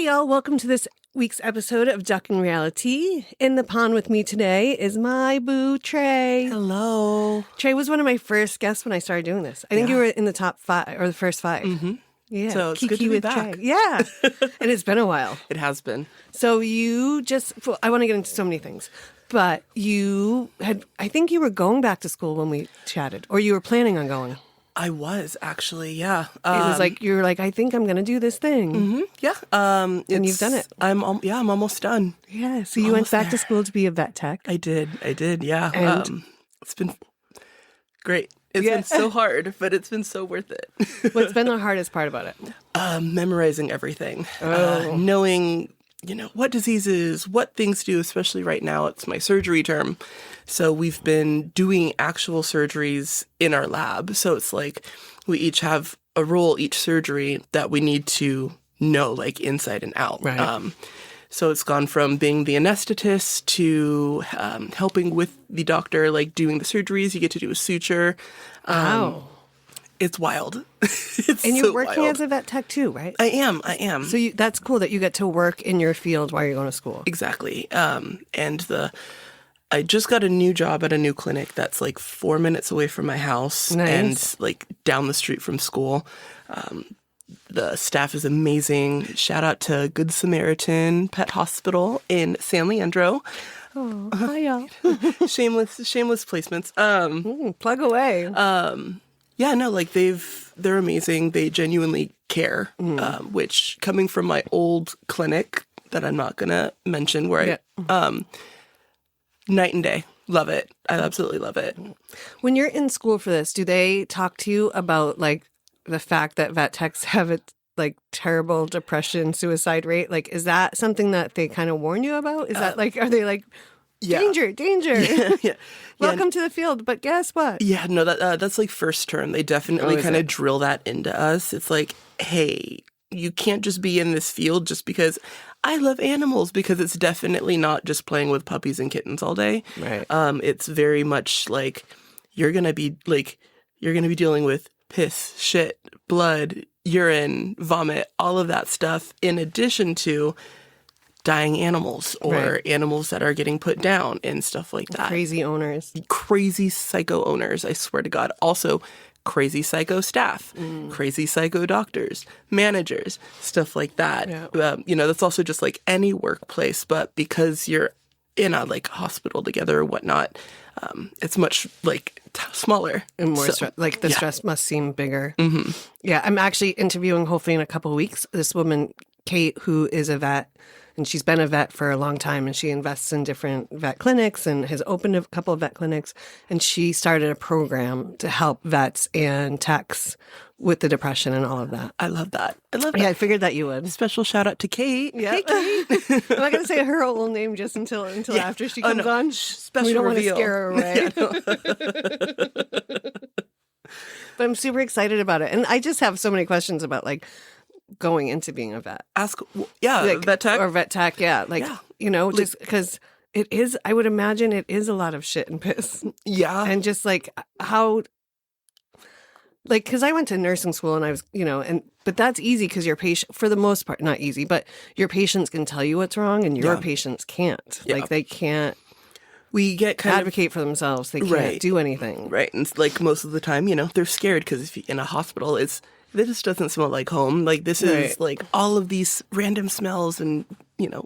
Hey, y'all. Welcome to this week's episode of Ducking Realitea. In the pond with me today is my boo, Trey. Hello. Trey was one of my first guests when I started doing this. I think you were in the top 5 or the first 5. Mm-hmm. Yeah. So it's Kiki good to be with back. Trey. Yeah. And it's been a while. It has been. So I want to get into so many things, but I think you were going back to school when we chatted, or you were planning on going. I was actually, yeah. It was like, you were like, I think I'm going to do this thing. Mm-hmm, yeah. And you've done it. I'm almost done. Yeah. So you went back to school to be a vet tech. I did. Yeah. And it's been great. It's been so hard, but it's been so worth it. What's been the hardest part about it? Memorizing everything. Oh. Knowing, what diseases, what things do, especially right now. It's my surgery term. So we've been doing actual surgeries in our lab. So it's like we each have a role each surgery that we need to know, like inside and out. Right. So it's gone from being the anesthetist to helping with the doctor, like doing the surgeries. You get to do a suture. Wow. It's wild. And you're working as a vet tech too, right? I am. So that's cool that you get to work in your field while you're going to school. Exactly. I just got a new job at a new clinic that's like 4 minutes away from my house. Nice. And like down the street from school. The staff is amazing. Shout out to Good Samaritan Pet Hospital in San Leandro. Oh, hi y'all. Shameless placements. Plug away. Yeah, no, like they're amazing. They genuinely care, which coming from my old clinic that I'm not going to mention where night and day. Love it. I absolutely love it. When you're in school for this, do they talk to you about like the fact that vet techs have a like terrible depression, suicide rate? Like, is that something that they kind of warn you about? Is that like, are they like, danger? Yeah. Welcome to the field, but guess what? Yeah, no, that's like first term. They definitely kind of drill that into us. It's like, hey, you can't just be in this field just because I love animals, because it's definitely not just playing with puppies and kittens all day. Right. It's very much like you're gonna be dealing with piss, shit, blood, urine, vomit, all of that stuff, in addition to dying animals or animals that are getting put down and stuff like that. Crazy owners. Crazy psycho owners, I swear to God. Also, crazy psycho staff, crazy psycho doctors, managers, stuff like that. Yeah. That's also just like any workplace, but because you're in a like hospital together or whatnot, it's much like smaller And more stress. Like the stress must seem bigger. Mm-hmm. Yeah, I'm actually interviewing hopefully in a couple of weeks this woman, Kate, who is a vet. And she's been a vet for a long time, and she invests in different vet clinics and has opened a couple of vet clinics. And she started a program to help vets and techs with the depression and all of that. I love that. Yeah, I figured that you would. Special shout out to Kate. Yeah. Hey, Kate. I'm not going to say her whole name just until after she comes on. Special we don't reveal. want to scare her away. But I'm super excited about it. And I just have so many questions about like going into being a vet. Vet tech. Or vet tech, just because it is, I would imagine it is a lot of shit and piss. Yeah. And just like how, like, because I went to nursing school and I was, but that's easy because your patient, for the most part, not easy, but your patients can tell you what's wrong and your patients can't. Yeah. Like they can't. We get advocate for themselves. They can't do anything. Right. And like most of the time, they're scared because if you're in a hospital, this doesn't smell like home. Like this is like all of these random smells and,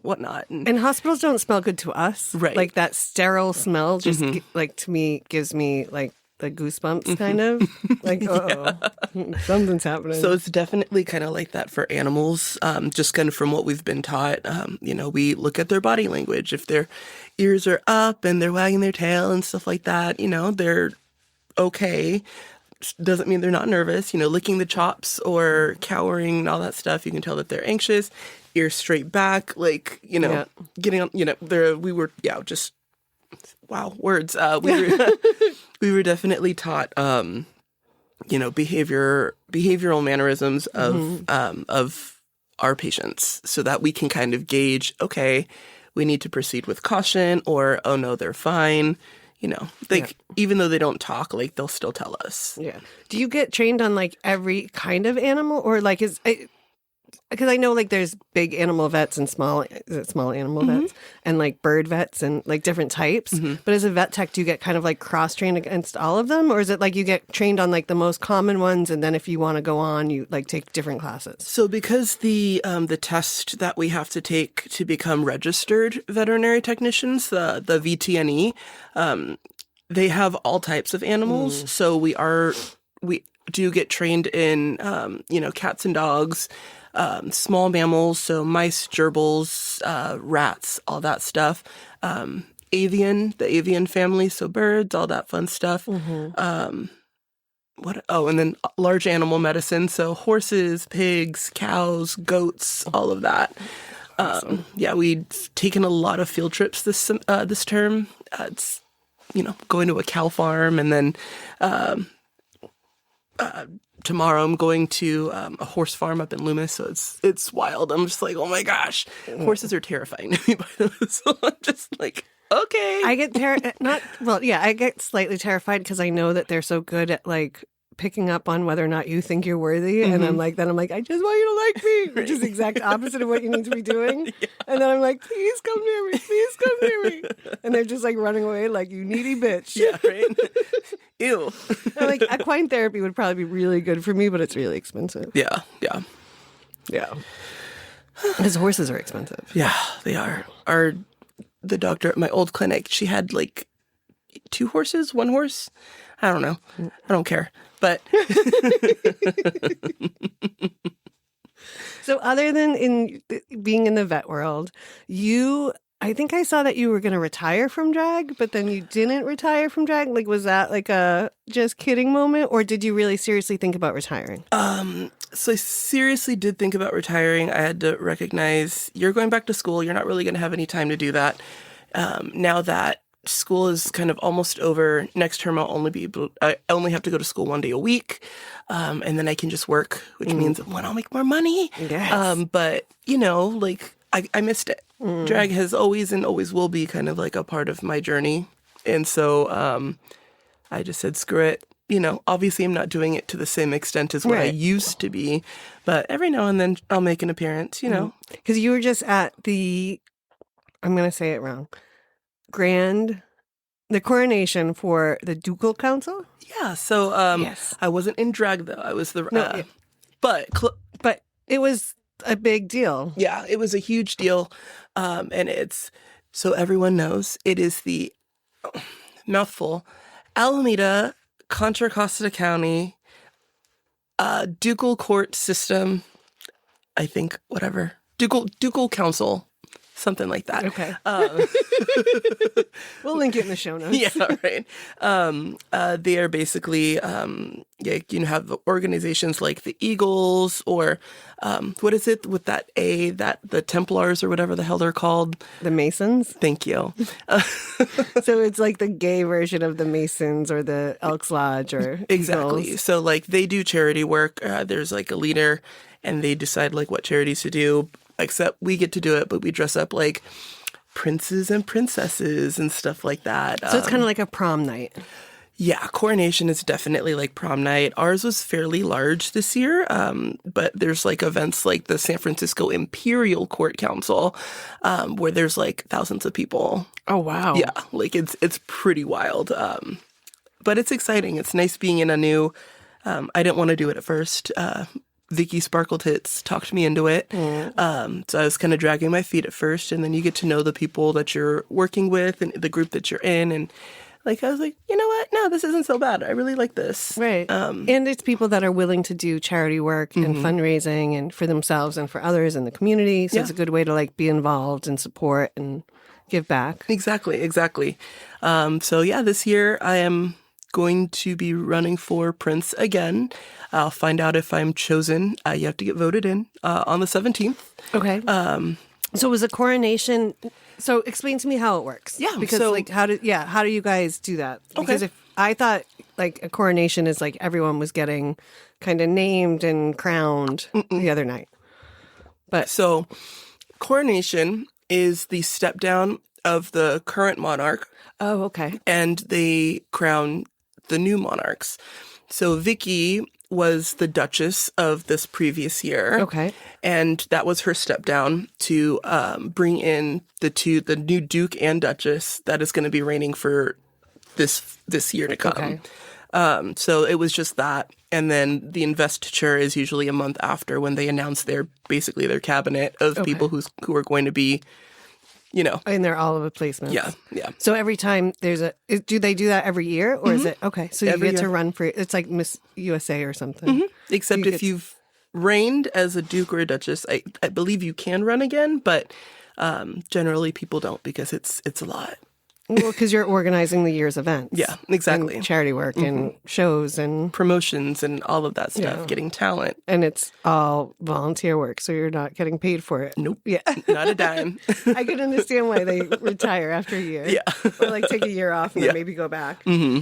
whatnot. And hospitals don't smell good to us. Right. Like that sterile smell just like to me gives me like the goosebumps kind of like, something's happening. So it's definitely kind of like that for animals. Just kind of from what we've been taught, we look at their body language. If their ears are up and they're wagging their tail and stuff like that, they're okay. Doesn't mean they're not nervous. Licking the chops or cowering and all that stuff. You can tell that they're anxious. Ears straight back, like, getting on, we were, just, wow, words. We were definitely taught, behavioral mannerisms of our patients so that we can kind of gauge, okay, we need to proceed with caution or, oh no, they're fine. Even though they don't talk, like they'll still tell us. Yeah. Do you get trained on like every kind of animal or like because I know like there's big animal vets and small animal vets and like bird vets and like different types. But as a vet tech, do you get kind of like cross trained against all of them, or is it like you get trained on like the most common ones, and then if you want to go on, you like take different classes? So because the test that we have to take to become registered veterinary technicians, the VTNE, they have all types of animals. So we do get trained in cats and dogs, small mammals, so mice, gerbils, rats, all that stuff. The avian family, so birds, all that fun stuff. And then large animal medicine, so horses, pigs, cows, goats, all of that. Awesome. We've taken a lot of field trips this term. It's going to a cow farm, and then tomorrow I'm going to a horse farm up in Loomis, so it's wild. I'm just like, oh my gosh, horses are terrifying to me, by the way. So I'm just like, okay. I get I get slightly terrified because I know that they're so good at like picking up on whether or not you think you're worthy, and I'm like, I just want you to like me, which is the exact opposite of what you need to be doing. Yeah. And then I'm like, please come near me, please come near me, and they're just like running away like, you needy bitch. Yeah, right. Ew. Like equine therapy would probably be really good for me, but it's really expensive. Yeah. Because horses are expensive. Yeah, they are. The doctor at my old clinic, she had like 2 horses, 1 horse. I don't know. I don't care. But so other than being in the vet world, I think I saw that you were going to retire from drag, but then you didn't retire from drag. Like, was that like a just kidding moment, or did you really seriously think about retiring? So I seriously did think about retiring. I had to recognize you're going back to school. You're not really going to have any time to do that. Now that school is kind of almost over, next term I only have to go to school 1 day a week, and then I can just work, which means when I'll make more money. Yes. But I missed it. Drag has always and always will be kind of like a part of my journey, and so I just said screw it. Obviously I'm not doing it to the same extent as what I used to be, but every now and then I'll make an appearance. Because you were just at I'm going to say it wrong. The coronation for the Ducal Council? Yeah, so yes. I wasn't in drag though. I was but it was a big deal. Yeah, it was a huge deal. And it's, so everyone knows, it is the mouthful, Alameda, Contra Costa County, Ducal court system, I think, whatever. Ducal council. Something like that. Okay. We'll link it in the show notes. Yeah, right. They are basically, have organizations like the Eagles, or what is it with that the Templars or whatever the hell they're called? The Masons? Thank you. So it's like the gay version of the Masons or the Elks Lodge or Exactly. Eagles. So like they do charity work. There's like a leader, and they decide like what charities to do. Except we get to do it, but we dress up like princes and princesses and stuff like that. So it's kind of like a prom night. Yeah, coronation is definitely like prom night. Ours was fairly large this year, but there's like events like the San Francisco Imperial Court Council, where there's like thousands of people. Oh, wow. Yeah, like it's pretty wild. But it's exciting. It's nice being in a new, I didn't want to do it at first. Vicky Sparkle Tits talked me into it. So I was kind of dragging my feet at first, and then you get to know the people that you're working with and the group that you're in. And like, I was like, you know what? No, this isn't so bad. I really like this. Right. And it's people that are willing to do charity work and fundraising and for themselves and for others in the community. So it's a good way to like be involved and support and give back. Exactly. So yeah, this year I am going to be running for Prince again. I'll find out if I'm chosen. You have to get voted in on the 17th. Okay. So was a coronation? So explain to me how it works. Yeah. Because how do you guys do that? Okay. Because if I thought like a coronation is like everyone was getting kind of named and crowned the other night. But so coronation is the step down of the current monarch. Oh, okay. And they crown the new monarchs. So Vicky was the Duchess of this previous year. Okay. And that was her step down to bring in the new Duke and Duchess that is going to be reigning for this year to come. Okay. So it was just that. And then the investiture is usually a month after when they announce their cabinet of people who are going to be, And they're all of the placements. Yeah, yeah. So every time do they do that every year or is it, okay, so you Every get to year. run for, it's like Miss USA or something. Except if you've reigned as a Duke or a Duchess, I believe you can run again, but generally people don't because it's a lot. Well, because you're organizing the year's events. Yeah, exactly. And charity work and shows and Promotions and all of that stuff, getting talent. And it's all volunteer work, so you're not getting paid for it. Nope. Yeah. Not a dime. I can understand why they retire after a year. Yeah. Or like take a year off and then maybe go back. Mm-hmm.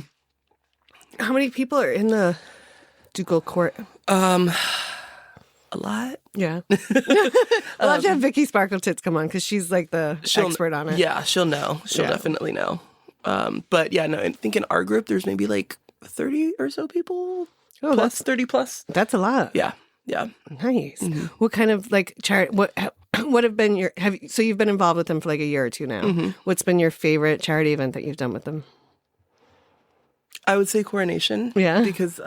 How many people are in the Ducal court? A lot. Yeah. We'll have to have Vicky Sparkle Tits come on because she's like the expert on it. Yeah, she'll know. She'll definitely know. But yeah, no, I think in our group there's maybe like 30 or so people. Oh, plus 30 plus. That's a lot. Yeah. Yeah. Nice. What kind of like charity? What have been your so you've been involved with them for like a year or two now. What's been your favorite charity event that you've done with them? I would say coronation. Yeah. Because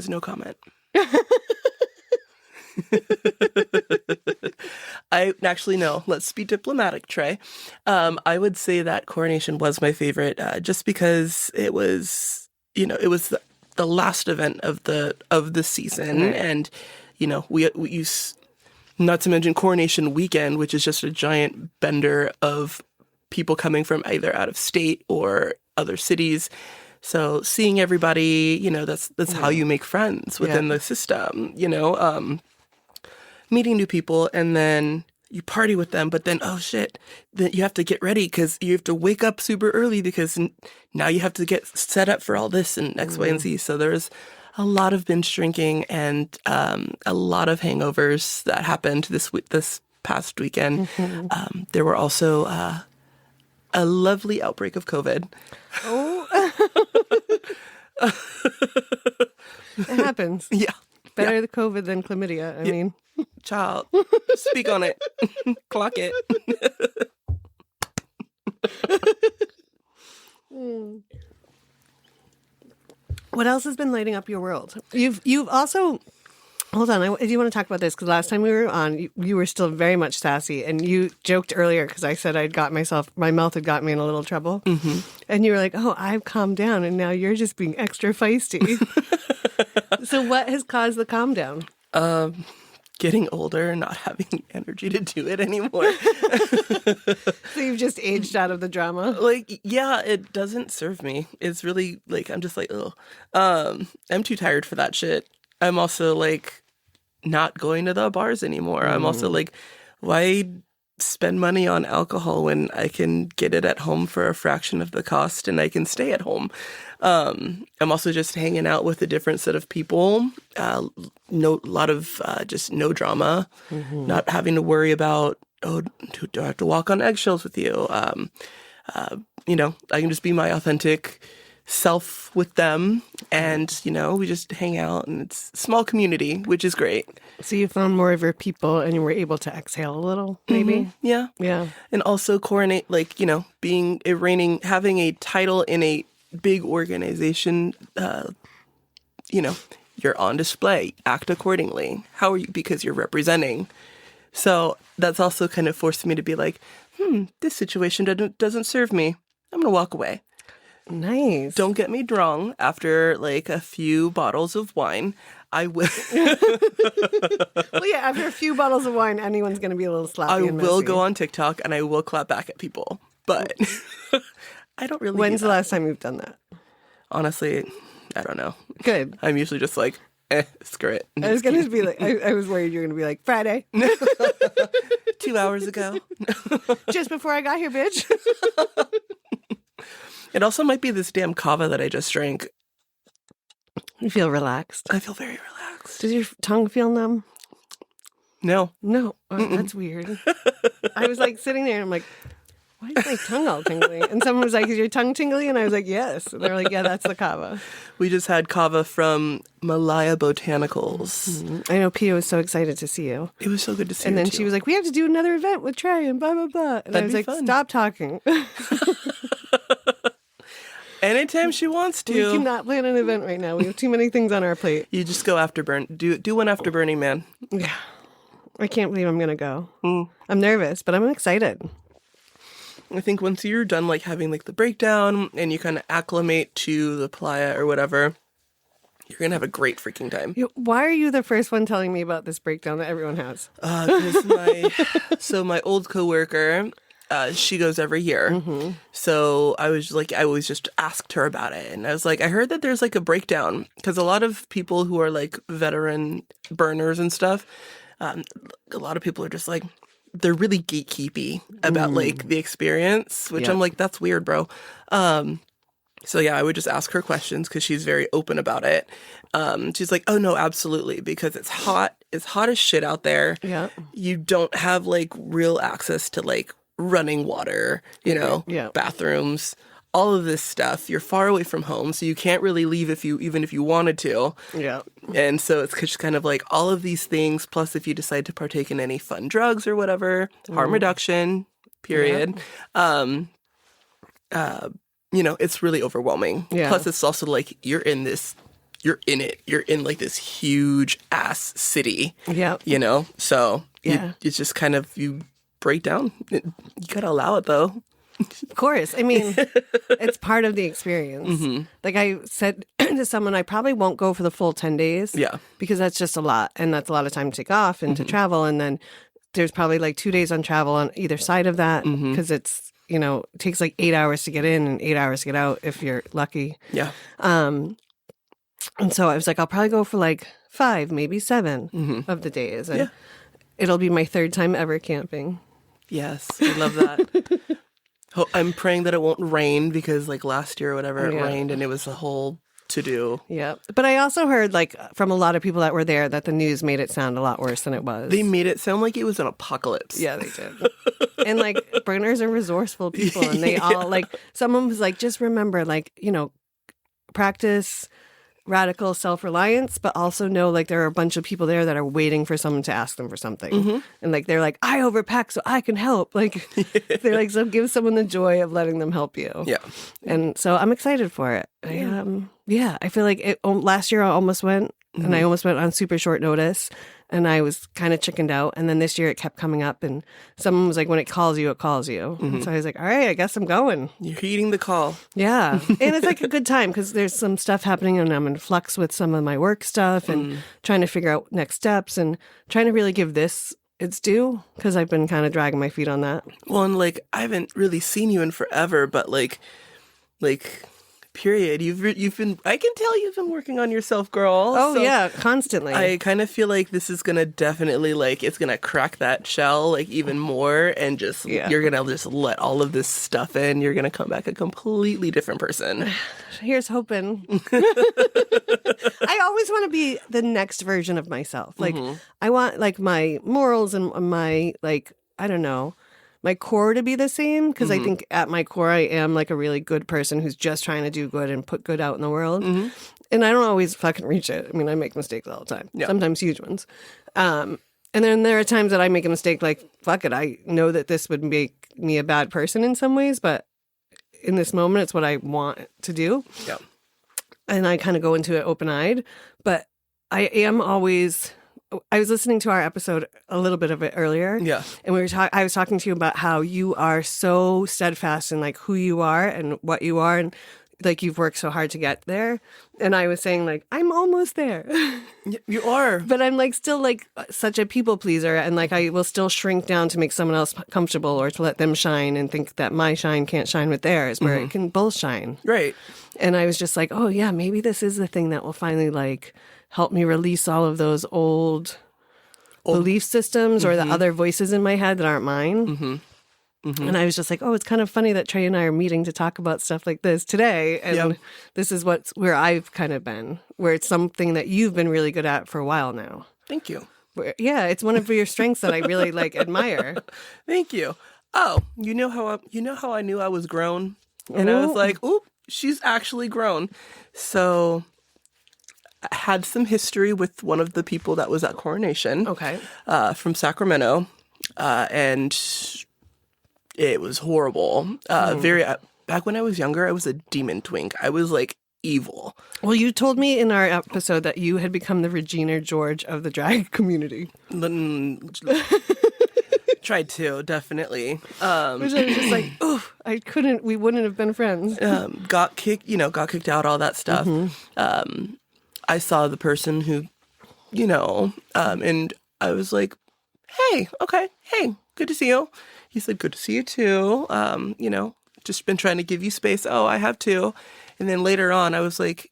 no comment. I actually no. Let's be diplomatic, Trey. I would say that coronation was my favorite, just because it was, it was the last event of the season, and we use, not to mention coronation weekend, which is just a giant bender of people coming from either out of state or other cities. So seeing everybody, that's how you make friends within the system, meeting new people, and then you party with them. But then, oh shit, then you have to get ready because you have to wake up super early because now you have to get set up for all this and X, Y, and Z. So there's a lot of binge drinking and a lot of hangovers that happened this past weekend. There were also a lovely outbreak of COVID. Oh. It happens. Yeah. Better the COVID than chlamydia. I mean. Child, speak on it. Clock it. What else has been lighting up your world? You've also, hold on, I do want to talk about this because last time we were on, you were still very much sassy, and you joked earlier because I said my mouth had got me in a little trouble, and you were like, "Oh, I've calmed down, and now you're just being extra feisty." So, what has caused the calm down? Getting older and not having the energy to do it anymore. So you've just aged out of the drama? Like, yeah, it doesn't serve me. It's really, like, I'm just like, ugh. I'm too tired for that shit. I'm also, like, not going to the bars anymore. I'm also like, why spend money on alcohol when I can get it at home for a fraction of the cost and I can stay at home? I'm also just hanging out with a different set of people. Lot of just no drama, not having to worry about, oh, do I have to walk on eggshells with you? I can just be my authentic self with them, and we just hang out, and it's a small community, which is great. So you found more of your people, and you were able to exhale a little, maybe. Yeah, and also coronate, like being having a title in a big organization. You're on display. Act accordingly. How are you? Because you're representing. So that's also kind of forced me to be like, this situation doesn't serve me. I'm gonna walk away. Nice. Don't get me wrong. After like a few bottles of wine, I will. Well, yeah. After a few bottles of wine, anyone's going to be a little sloppy. I and will messy. go on TikTok and I will clap back at people, but I don't really. When's the last time you've done that? Honestly, I don't know. Good. I'm usually just like, screw it. I was going to be like, I was worried you were going to be like, Friday. 2 hours ago. Just before I got here, bitch. It also might be this damn kava that I just drank. You feel relaxed. I feel very relaxed. Does your tongue feel numb? No. No. Oh, that's weird. I was like sitting there and I'm like, why is my tongue all tingly? And someone was like, is your tongue tingly? And I was like, yes. And they're like, yeah, that's the kava. We just had kava from Malaya Botanicals. Mm-hmm. I know Pia was so excited to see you. It was so good to see you. And then too. she was like, we have to do another event with Trey and blah, blah, blah. And I was like, stop talking. Anytime she wants to. We cannot plan an event right now. We have too many things on our plate. You just go after do one after Burning Man. Yeah. I can't believe I'm going to go. I'm nervous, but I'm excited. I think once you're done like having like the breakdown and you kind of acclimate to the playa or whatever, you're going to have a great freaking time. Why are you the first one telling me about this breakdown that everyone has? Because my old coworker, she goes every year. Mm-hmm. So I always just asked her about it. And I was like, I heard that there's like a breakdown because a lot of people who are like veteran burners and stuff, a lot of people are just like, they're really gatekeepy about like the experience, which I'm like, that's weird, bro. So yeah, I would just ask her questions because she's very open about it. She's like, oh no, absolutely. Because it's hot as shit out there. Yeah. You don't have like real access to like running water, bathrooms, all of this stuff. You're far away from home, so you can't really leave even if you wanted to. Yeah. And so it's just kind of like all of these things, plus if you decide to partake in any fun drugs or whatever, harm reduction, period. Yeah. It's really overwhelming. Yeah. Plus it's also like you're in like this huge ass city. Yeah. So it's just kind of, you break down. You gotta allow it though. Of course. I mean, it's part of the experience. Mm-hmm. Like I said to someone, I probably won't go for the full 10 days. Yeah. Because that's just a lot. And that's a lot of time to take off and to travel. And then there's probably like 2 days on travel on either side of that. Because it's, it takes like 8 hours to get in and 8 hours to get out if you're lucky. Yeah. And so I was like, I'll probably go for like 5, maybe 7 of the days. And it'll be my 3rd time ever camping. Yes. I love that. I'm praying that it won't rain because like last year or whatever, it rained and it was a whole to-do. Yeah. But I also heard like from a lot of people that were there that the news made it sound a lot worse than it was. They made it sound like it was an apocalypse. Yeah, they did. And like burners are resourceful people and they all like, someone was like, just remember like, practice radical self-reliance, but also know like there are a bunch of people there that are waiting for someone to ask them for something. And like they're like, I overpack so I can help. Like they're like, so give someone the joy of letting them help you. Yeah. And so I'm excited for it. I feel like last year I almost went and I almost went on super short notice and I was kind of chickened out. And then this year it kept coming up and someone was like, when it calls you, it calls you. So I was like, all right, I guess I'm going. You're heeding the call. Yeah. And it's like a good time because there's some stuff happening and I'm in flux with some of my work stuff and trying to figure out next steps and trying to really give this its due because I've been kind of dragging my feet on that. Well, and like I haven't really seen you in forever, but like period. I can tell you've been working on yourself, girl. Oh, so yeah, constantly. I kind of feel like this is going to definitely it's going to crack that shell like even more and just, you're going to just let all of this stuff in. You're going to come back a completely different person. Here's hoping. I always want to be the next version of myself. Like I want like my morals and my like, I don't know, my core to be the same because I think at my core I am like a really good person who's just trying to do good and put good out in the world. And I don't always fucking reach it. I mean, I make mistakes all the time, sometimes huge ones. And then there are times that I make a mistake like, fuck it, I know that this would make me a bad person in some ways, but in this moment, it's what I want to do. Yeah. And I kind of go into it open-eyed, but I was listening to our episode, a little bit of it earlier. Yeah. And I was talking to you about how you are so steadfast in like who you are and what you are. And like you've worked so hard to get there. And I was saying like, I'm almost there. You are. But I'm like still like such a people pleaser. And like I will still shrink down to make someone else comfortable or to let them shine and think that my shine can't shine with theirs where it can both shine. Right. And I was just like, oh yeah, maybe this is the thing that will finally like help me release all of those old belief systems or the other voices in my head that aren't mine. And I was just like, oh, it's kind of funny that Trey and I are meeting to talk about stuff like this today. And this is where I've kind of been, where it's something that you've been really good at for a while now. Thank you. Yeah, it's one of your strengths that I really like admire. Thank you. oh, you know how I knew I was grown? And I was like, oop, she's actually grown. So I had some history with one of the people that was at Coronation. Okay. From Sacramento. And it was horrible. Back when I was younger, I was a demon twink. I was like evil. Well, you told me in our episode that you had become the Regina George of the drag community. Tried to, definitely. Which I was just like, we wouldn't have been friends. Got kicked out, all that stuff. I saw the person who, and I was like, hey, good to see you. He said, good to see you too. Just been trying to give you space. Oh, I have too. And then later on, I was like,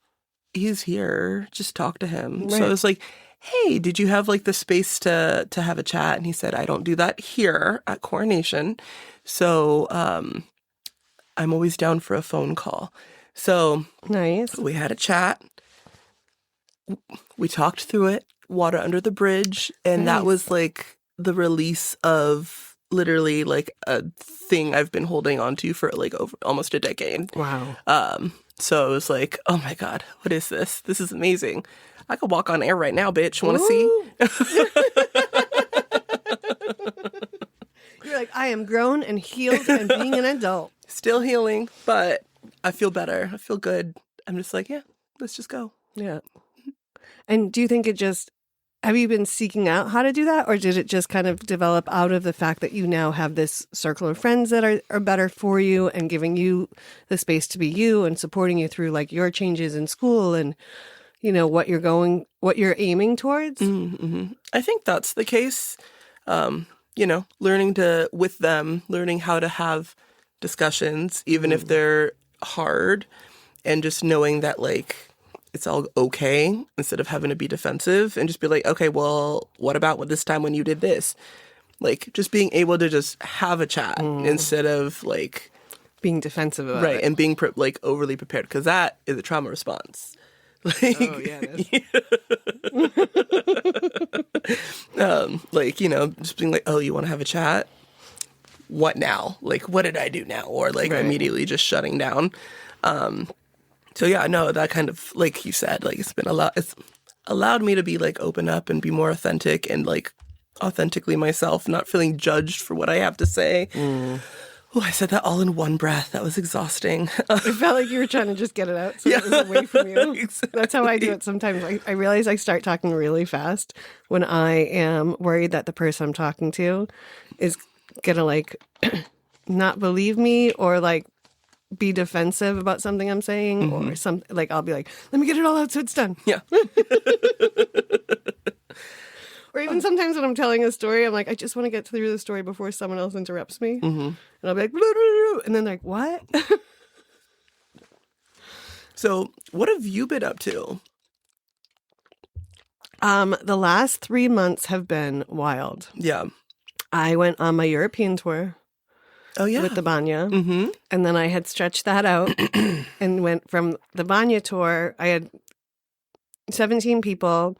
he's here. Just talk to him. Right. So I was like, hey, did you have like the space to have a chat? And he said, I don't do that here at Coronation. So I'm always down for a phone call. So nice. We had a chat. We talked through it, water under the bridge. And That was like the release of literally like a thing I've been holding on to for like over almost a decade. Wow. So I was like, oh my God, what is this? This is amazing. I could walk on air right now, bitch. Want to see? You're like, I am grown and healed and being an adult. Still healing, but I feel better. I feel good. I'm just like, yeah, let's just go. Yeah. And do you think have you been seeking out how to do that? Or did it just kind of develop out of the fact that you now have this circle of friends that are better for you and giving you the space to be you and supporting you through like your changes in school and, what you're aiming towards? Mm-hmm. I think that's the case. Learning how to have discussions, even if they're hard, and just knowing that like, it's all okay instead of having to be defensive and just be like, okay, well, what about this time when you did this? Like just being able to just have a chat instead of like being defensive about right, it. and being like overly prepared, because that is a trauma response. Like, oh yeah. Just being like, oh, you want to have a chat? What now? Like, what did I do now? Or like immediately just shutting down. So yeah, no, that kind of, like you said, like it's allowed me to be like open up and be more authentic and like authentically myself, not feeling judged for what I have to say. Oh, I said that all in one breath. That was exhausting. It felt like you were trying to just get it out so it was away from you. Exactly. That's how I do it sometimes. I realize I start talking really fast when I am worried that the person I'm talking to is going to like not believe me or like be defensive about something I'm saying or something. Like I'll be like, let me get it all out so it's done. Yeah. Or even sometimes when I'm telling a story, I'm like, I just want to get through the story before someone else interrupts me. And I'll be like, and then like, what? So what have you been up to? The last 3 months have been wild. Yeah. I went on my European tour. Oh, yeah. With the Banya. And then I had stretched that out and went from the Banya tour. I had 17 people.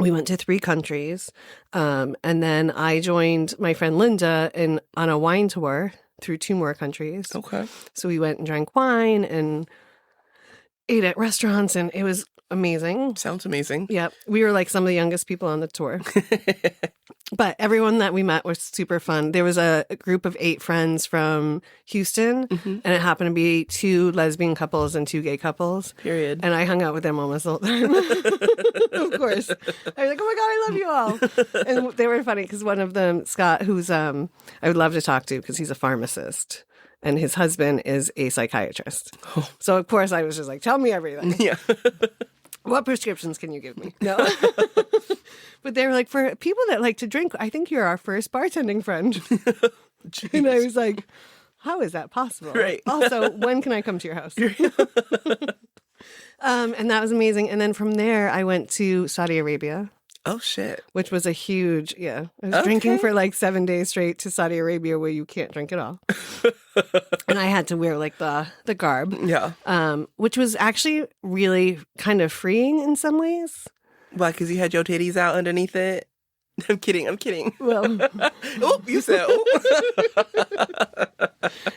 We went to 3 countries. And then I joined my friend Linda on a wine tour through 2 more countries. Okay. So we went and drank wine and ate at restaurants, and it was amazing. Sounds amazing. Yep. We were like some of the youngest people on the tour. But everyone that we met was super fun. There was a group of 8 friends from Houston, and it happened to be 2 lesbian couples and 2 gay couples. Period. And I hung out with them almost all the time. Of course. I was like, oh my God, I love you all. And they were funny because one of them, Scott, who's I would love to talk to because he's a pharmacist. And his husband is a psychiatrist. Oh. So, of course, I was just like, tell me everything. Yeah. What prescriptions can you give me? No. But they were like, for people that like to drink, I think you're our first bartending friend. And I was like, how is that possible? Right. Also, when can I come to your house? And that was amazing. And then from there, I went to Saudi Arabia. Oh, shit. Which was a huge, I was drinking for like 7 days straight to Saudi Arabia where you can't drink at all. And I had to wear like the garb. Yeah. Which was actually really kind of freeing in some ways. Why? Because you had your titties out underneath it? I'm kidding. Well, Oh, you said, oh.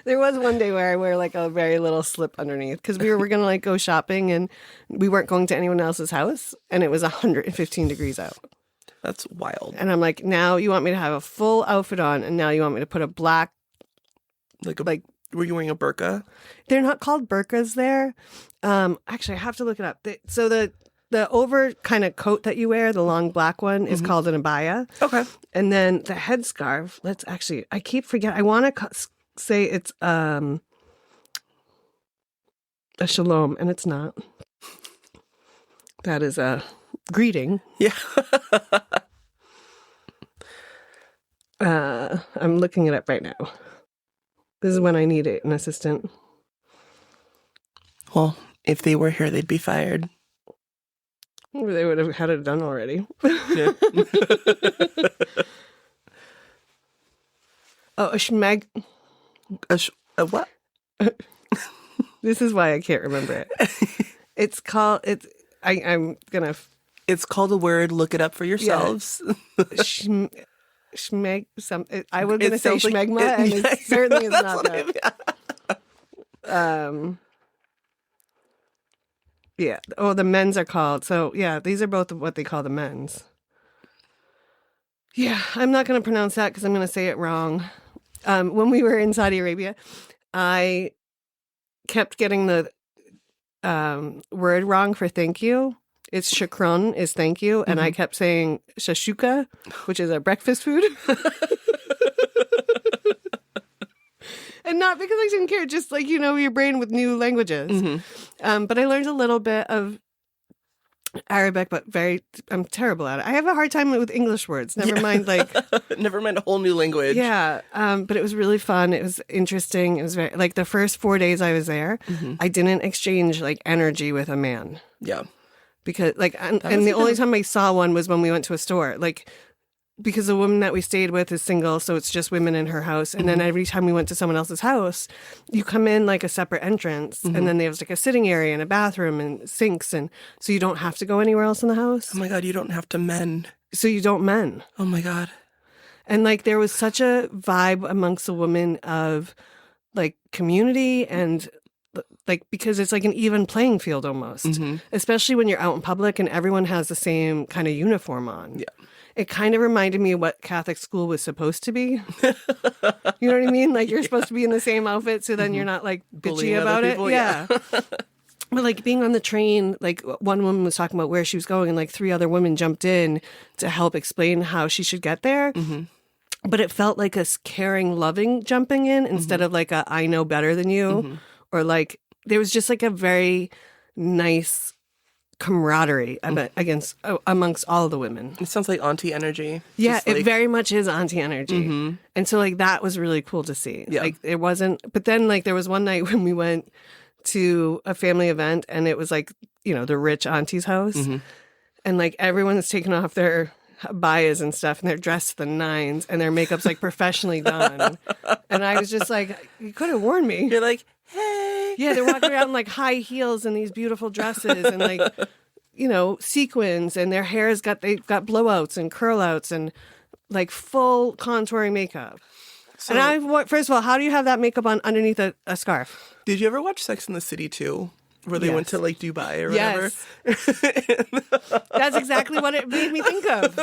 there was one day where I wear like a very little slip underneath because we were going to like go shopping and we weren't going to anyone else's house and it was 115 degrees out. That's wild. And I'm like, now you want me to have a full outfit on and now you want me to put a black, were you wearing a burqa? They're not called burqas there. Actually, I have to look it up. So the over kind of coat that you wear, the long black one, is called an abaya. Okay. And then the headscarf, I keep forgetting. I want to say it's a shalom, and it's not. That is a greeting. Yeah. I'm looking it up right now. This is when I need an assistant. Well, if they were here, they'd be fired. They would have had it done already. Yeah. Oh, a schmeg. A what? This is why I can't remember it. It's called, I'm going to. It's called a word. Look it up for yourselves. Yeah. Schmeg, I was going to say schmegma, and it certainly is not that. Yeah. Oh, the men's are called. So, yeah, these are both what they call the men's. Yeah, I'm not going to pronounce that because I'm going to say it wrong. When we were in Saudi Arabia, I kept getting the word wrong for thank you. It's shukran is thank you. And I kept saying shashuka, which is a breakfast food. And not because I didn't care, just like, your brain with new languages. But I learned a little bit of Arabic, but I'm terrible at it. I have a hard time with English words. Never mind never mind a whole new language. Yeah. But it was really fun. It was interesting. It was very, like the first 4 days I was there, I didn't exchange like energy with a man. Yeah. Because and the only time I saw one was when we went to a store. Like, because the woman that we stayed with is single, so it's just women in her house. And then every time we went to someone else's house, you come in like a separate entrance, and then there's like a sitting area and a bathroom and sinks, and so you don't have to go anywhere else in the house. Oh my God, you don't have to men. So you don't men. Oh my God. And like there was such a vibe amongst the women of like community and like because it's like an even playing field almost, especially when you're out in public and everyone has the same kind of uniform on. Yeah. It kind of reminded me of what Catholic school was supposed to be. You know what I mean? Like you're supposed to be in the same outfit so then you're not like bitchy about it. Yeah. But like being on the train, like one woman was talking about where she was going and like 3 other women jumped in to help explain how she should get there. But it felt like a caring, loving jumping in instead of like a I know better than you. Or like there was just like a very nice camaraderie amongst all the women. It sounds like auntie energy. Yeah, it very much is auntie energy. And so like that was really cool to see. Yeah. Like it wasn't, but then like there was one night when we went to a family event and it was like, the rich auntie's house. And like everyone's taking off their abayas and stuff and they're dressed to the nines and their makeup's like professionally done. And I was just like, you could have warned me. You're like, hey. Yeah, they're walking around in like high heels and these beautiful dresses and like, sequins, and their hair's they've got blowouts and curlouts and like full contouring makeup. So, and first of all, how do you have that makeup on underneath a scarf? Did you ever watch Sex and the City 2? Where they went to like Dubai or whatever? Yes. That's exactly what it made me think of.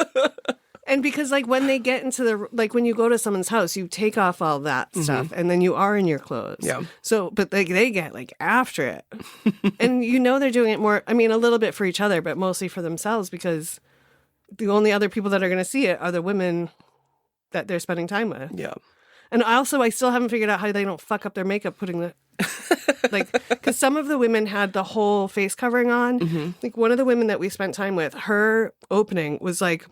And because like when they get into when you go to someone's house, you take off all that stuff and then you are in your clothes. Yeah. So, but like they get like after it. And they're doing it more, I mean, a little bit for each other, but mostly for themselves because the only other people that are going to see it are the women that they're spending time with. Yeah. And I still haven't figured out how they don't fuck up their makeup putting the, because some of the women had the whole face covering on. Like one of the women that we spent time with, her opening was like,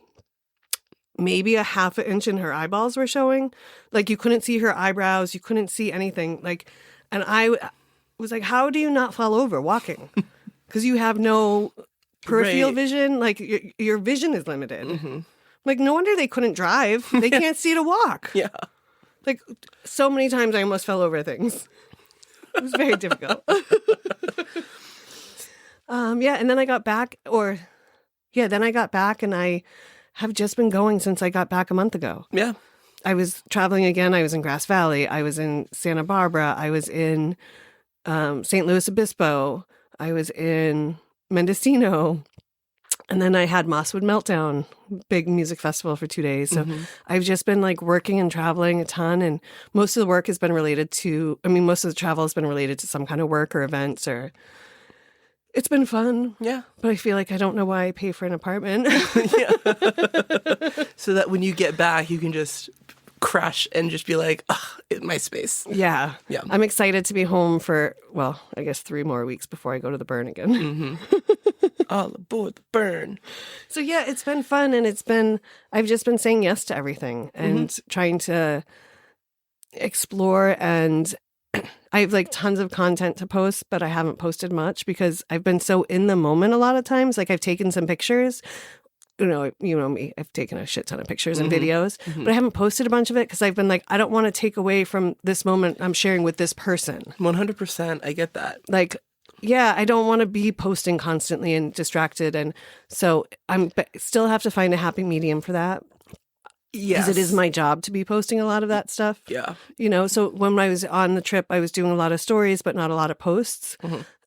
maybe a half an inch in her eyeballs were showing. Like you couldn't see her eyebrows. You couldn't see anything. Like, and I was like, how do you not fall over walking? Because you have no peripheral vision. Like your vision is limited. Like no wonder they couldn't drive. They can't see to walk. Yeah. Like so many times I almost fell over things. It was very difficult. And then I got back and I have just been going since I got back a month ago. Yeah. I was traveling again. I was in Grass Valley. I was in Santa Barbara. I was in St. Louis Obispo. I was in Mendocino. And then I had Mosswood Meltdown, big music festival for 2 days. So I've just been like working and traveling a ton. And most of the work has been related to, most of the travel has been related to some kind of work or events or it's been fun. Yeah. But I feel like I don't know why I pay for an apartment. Yeah. So that when you get back, you can just crash and just be like, oh, my space. Yeah. Yeah. I'm excited to be home for, I guess 3 more weeks before I go to the burn again. All aboard the burn. So yeah, it's been fun and I've just been saying yes to everything and trying to explore and I have like tons of content to post, but I haven't posted much because I've been so in the moment a lot of times. Like I've taken some pictures, you know me, I've taken a shit ton of pictures and videos, but I haven't posted a bunch of it because I've been like, I don't want to take away from this moment I'm sharing with this person. 100%. I get that. Like, yeah, I don't want to be posting constantly and distracted. And so but still have to find a happy medium for that. Yes. Because it is my job to be posting a lot of that stuff. Yeah. So when I was on the trip, I was doing a lot of stories, but not a lot of posts.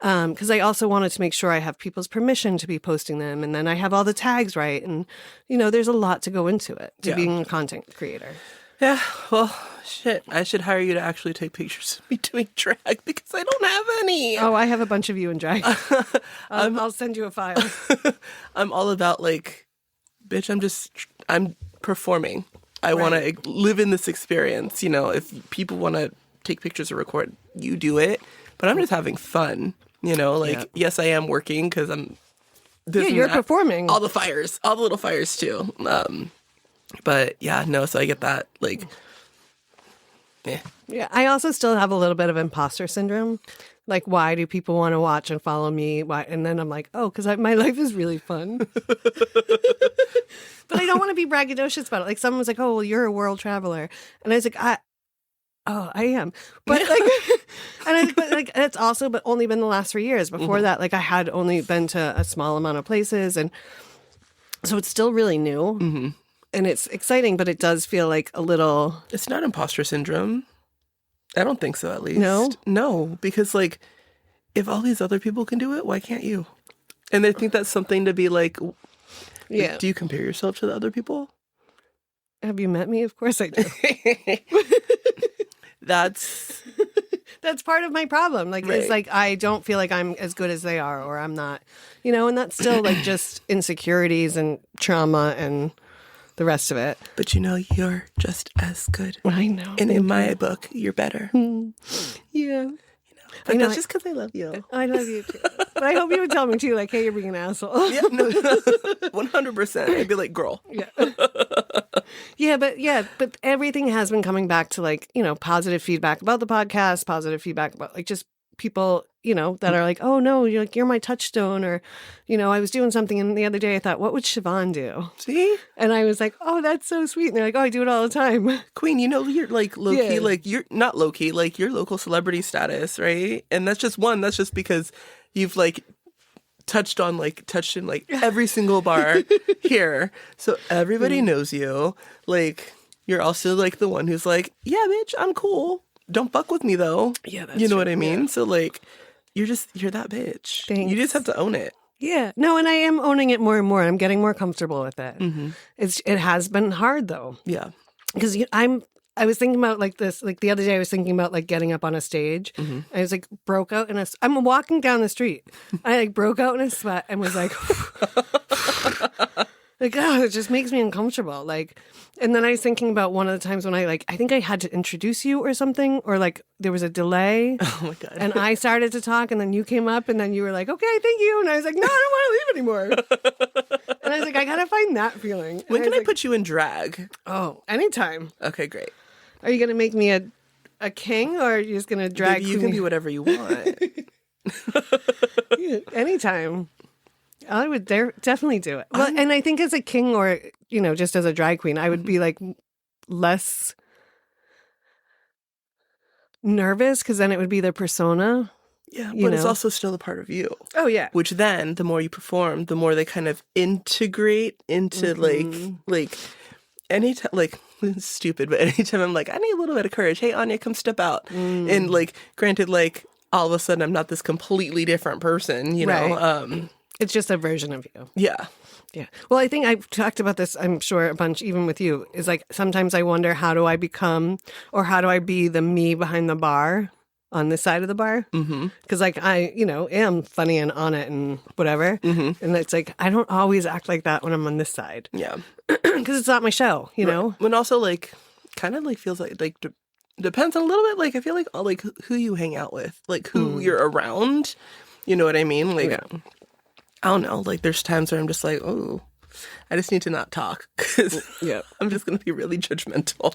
Because I also wanted to make sure I have people's permission to be posting them. And then I have all the tags right. And, there's a lot to go into it, to being a content creator. Yeah. Well, shit. I should hire you to actually take pictures of me doing drag because I don't have any. Oh, I have a bunch of you in drag. I'll send you a file. I'm all about like, bitch, I'm performing. I want to live in this experience. If people want to take pictures or record, you do it. But I'm just having fun. Yes, I am working because I'm. You're performing. All the little fires too. But yeah, no. So I get that. Like, yeah. Yeah, I also still have a little bit of imposter syndrome. Like, why do people want to watch and follow me? Why? And then I'm like, oh, because my life is really fun. But I don't want to be braggadocious about it. Like, someone was like, oh, well, you're a world traveler. And I was like, I am. But like, it's also, but only been the last 3 years. Before that, like, I had only been to a small amount of places. And so it's still really new. And it's exciting, but it does feel like a little... It's not imposter syndrome. I don't think so, at least. No, because, like, if all these other people can do it, why can't you? And I think that's something to be like, yeah. Do you compare yourself to the other people? Have you met me? Of course I do. That's part of my problem. Like, It's like, I don't feel like I'm as good as they are, or I'm not, and that's still, like, just insecurities and trauma and... the rest of it. But you're just as good. I know. And in my book, you're better. Yeah. But that's just because I love you. I love you too. But I hope you would tell me too, like, hey, you're being an asshole. Yeah, no, 100%. I'd be like, girl. Yeah. But everything has been coming back to, like, positive feedback about the podcast, positive feedback about, like, just people, that are like, oh no, you're my touchstone, or, I was doing something and the other day I thought, what would Siobhan do? See? And I was like, oh, that's so sweet. And they're like, oh, I do it all the time. Queen, you're like low key, like you're not low key, like your local celebrity status, right? And that's just because you've like touched in like every single bar here. So everybody knows you. Like, you're also like the one who's like, yeah, bitch, I'm cool. Don't fuck with me though. Yeah, that's true. What I mean? Yeah. So like, you're that bitch. Thanks. You just have to own it. Yeah. No, and I am owning it more and more. I'm getting more comfortable with it. It has been hard though. Yeah. Because I was thinking about like this, like the other day I was thinking about like getting up on a stage. I was like broke out I'm walking down the street. I like broke out in a sweat and was like, like, oh, it just makes me uncomfortable. Like, and then I was thinking about one of the times when I think I had to introduce you or something, or like there was a delay. Oh my God. And I started to talk and then you came up and then you were like, okay, thank you. And I was like, no, I don't want to leave anymore. And I was like, I got to find that feeling. And when can I put you in drag? Oh, anytime. Okay, great. Are you going to make me a king, or are you just going to drag Baby, you can be whatever you want. Yeah, anytime. I would definitely do it. Well, and I think as a king, or, just as a drag queen, I would be like less nervous because then it would be the persona. Yeah, you but it's know? also still a part of you. Oh, yeah. Which then, the more you perform, the more they kind of integrate into like anytime, like, it's stupid, but anytime I'm like, I need a little bit of courage. Hey, Anya, come step out. And like, granted, like, all of a sudden I'm not this completely different person, you know? Right. It's just a version of you. Yeah. Yeah. Well, I think I've talked about this, I'm sure, a bunch, even with you, is like sometimes I wonder, how do I become, or how do I be the me behind the bar on this side of the bar? Because like I, am funny and on it and whatever. And it's like, I don't always act like that when I'm on this side. Yeah. Because it's not my show, you know? And also, like, kind of like feels like depends a little bit. Like, I feel like who you hang out with, like who you're around. You know what I mean? Like, I don't know. Like, there's times where I'm just like, oh, I just need to not talk because I'm just going to be really judgmental.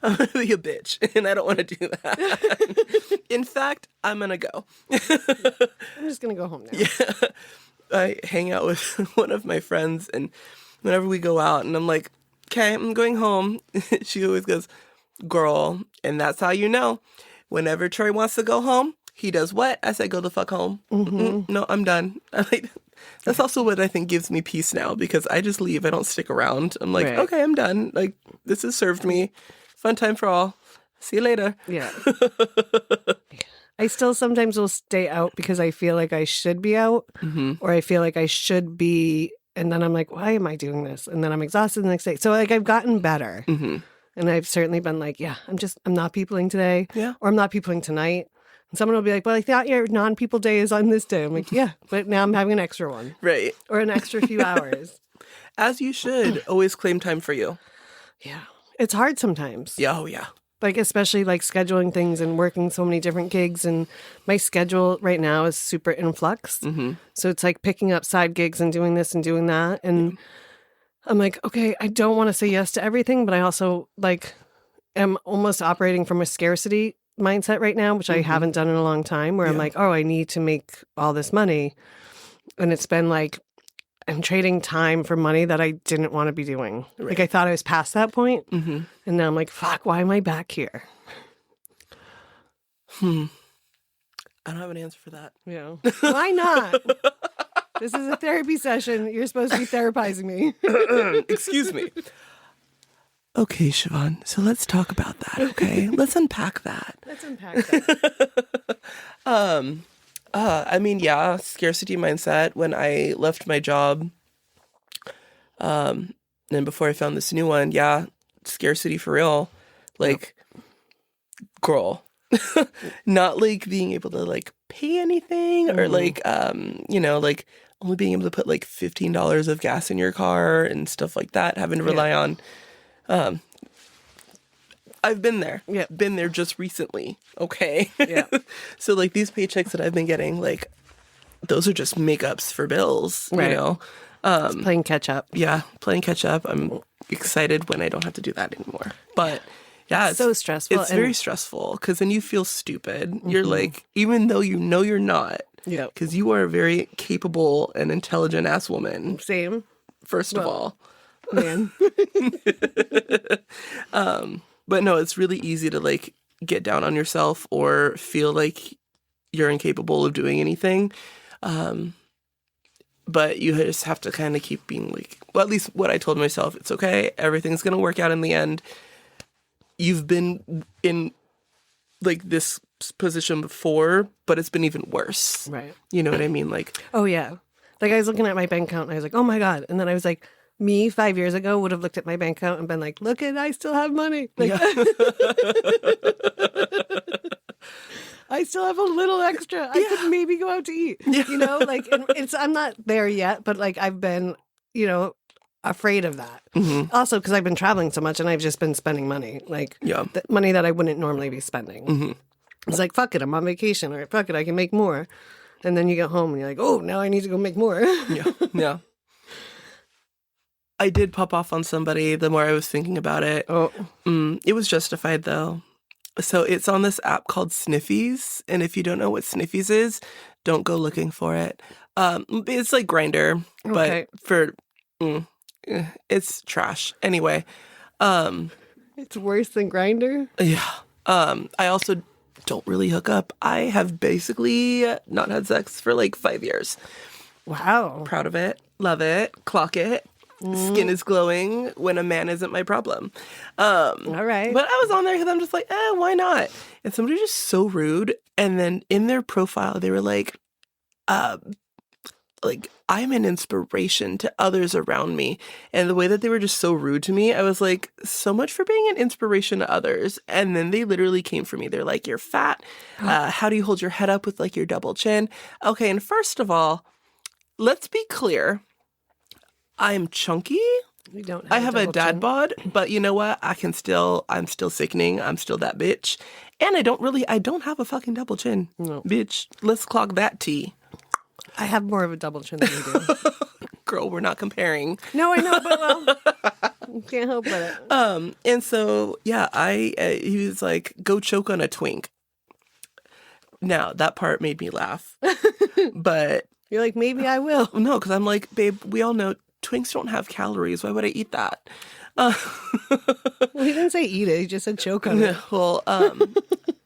I'm going to be a bitch, and I don't want to do that. In fact, I'm going to go. I'm just going to go home now. Yeah. I hang out with one of my friends, and whenever we go out, and I'm like, okay, I'm going home, she always goes, girl, and that's how you know. Whenever Trey wants to go home, he does what? I say, go the fuck home. No, I'm done. I'm like, that's also what I think gives me peace now, because I just leave. I don't stick around. I'm like, okay, I'm done. Like, this has served me. Fun time for all. See you later. Yeah. I still sometimes will stay out because I feel like I should be out, or I feel like I should be, and then I'm like, why am I doing this? And then I'm exhausted the next day. So like I've gotten better. And I've certainly been like, I'm not peopling today. Yeah. Or I'm not peopling tonight. And someone will be like, well, I thought your non-people day is on this day. I'm like, yeah, but now I'm having an extra one. Right. Or an extra few hours. As you should. Always claim time for you. Yeah. It's hard sometimes. Yeah. Oh, yeah. Like, especially like scheduling things and working so many different gigs. And my schedule right now is super in flux. So it's like picking up side gigs and doing this and doing that. And I'm like, okay, I don't want to say yes to everything, but I also like am almost operating from a scarcity mindset right now, which I haven't done in a long time, where I'm like, oh, I need to make all this money. And it's been like, I'm trading time for money that I didn't want to be doing. Right. Like I thought I was past that point. And now I'm like, fuck, why am I back here? I don't have an answer for that. Yeah. Why not? This is a therapy session. You're supposed to be therapizing me. Excuse me. Okay, Siobhan. So let's talk about that, okay? Let's unpack that. Let's unpack that. I mean, yeah, scarcity mindset. When I left my job, and before I found this new one, scarcity for real. Like, girl, not like being able to like pay anything or like, like only being able to put like $15 of gas in your car and stuff like that. Having to rely on. I've been there. Yeah. Been there just recently. Okay. Yeah. So like these paychecks that I've been getting, like those are just makeups for bills, you know? It's playing catch up. Yeah. Playing catch up. I'm excited when I don't have to do that anymore. But it's so stressful. It's very stressful because then you feel stupid. You're like, even though you know you're not. Yeah. Because you are a very capable and intelligent ass woman. Same. First of all. Man. But no, it's really easy to like get down on yourself or feel like you're incapable of doing anything. But you just have to kind of keep being like, well, at least what I told myself, it's okay. Everything's going to work out in the end. You've been in like this position before, but it's been even worse. Right. You know what I mean? Like, oh yeah. Like I was looking at my bank account and I was like, oh my God. And then I was like, me 5 years ago would have looked at my bank account and been like, look at, I still have money. Like, I still have a little extra. I could maybe go out to eat, you know, like, and I'm not there yet, but like, I've been, afraid of that. Also, because I've been traveling so much and I've just been spending money, like money that I wouldn't normally be spending. It's like, fuck it, I'm on vacation, or fuck it, I can make more. And then you get home and you're like, oh, now I need to go make more. Yeah. I did pop off on somebody the more I was thinking about it. Oh. It was justified, though. So it's on this app called Sniffies. And if you don't know what Sniffies is, don't go looking for it. It's like Grindr, but it's trash. Anyway. It's worse than Grindr? Yeah. I also don't really hook up. I have basically not had sex for like 5 years. Wow. Proud of it. Love it. Clock it. Skin is glowing when a man isn't my problem. All right. But I was on there because I'm just like, why not? And somebody was just so rude. And then in their profile, they were like, I'm an inspiration to others around me. And the way that they were just so rude to me, I was like, so much for being an inspiration to others. And then they literally came for me. They're like, you're fat. How do you hold your head up with like your double chin? Okay, and first of all, let's be clear. I'm chunky. We don't. I have a dad bod, but you know what? I'm still sickening. I'm still that bitch. And I don't have a fucking double chin. No. Bitch, let's clock that T. I have more of a double chin than you do. Girl, we're not comparing. No, I know, but well, can't help it. And so, yeah, he was like, go choke on a twink. Now, that part made me laugh. But you're like, maybe I will. No, because I'm like, babe, we all know twinks don't have calories. Why would I eat that? Well, he didn't say eat it. He just said choke on it. Well,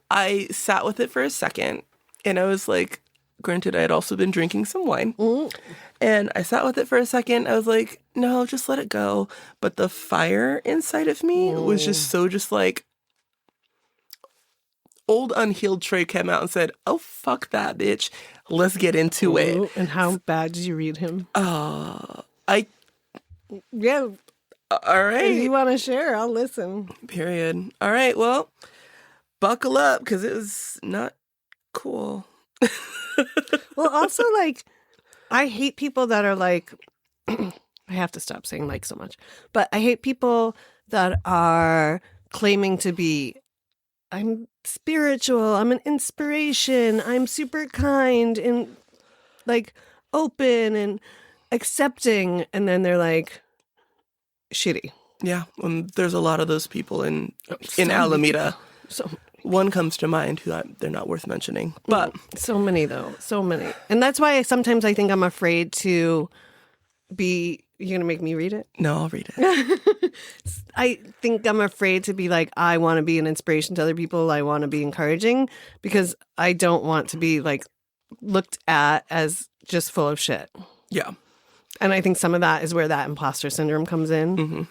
I sat with it for a second, and I was like, granted, I had also been drinking some wine. And I sat with it for a second. I was like, no, just let it go. But the fire inside of me was just like, old unhealed Trey came out and said, oh, fuck that, bitch. Let's get into it. And how bad did you read him? Yeah. All right. If you want to share, I'll listen. Period. All right. Well, buckle up because it was not cool. Well, also, like, I hate people that are like, I have to stop saying like so much, but I hate people that are claiming to be, I'm spiritual, I'm an inspiration, I'm super kind and like open and accepting, and then they're like shitty. Yeah, there's a lot of those people in Alameda. So one comes to mind who they're not worth mentioning, but so many though, so many, and that's why sometimes I think I'm afraid to be. You're gonna make me read it? No, I'll read it. I think I'm afraid to be like, I want to be an inspiration to other people. I want to be encouraging because I don't want to be like looked at as just full of shit. Yeah. And I think some of that is where that imposter syndrome comes in. Mm-hmm.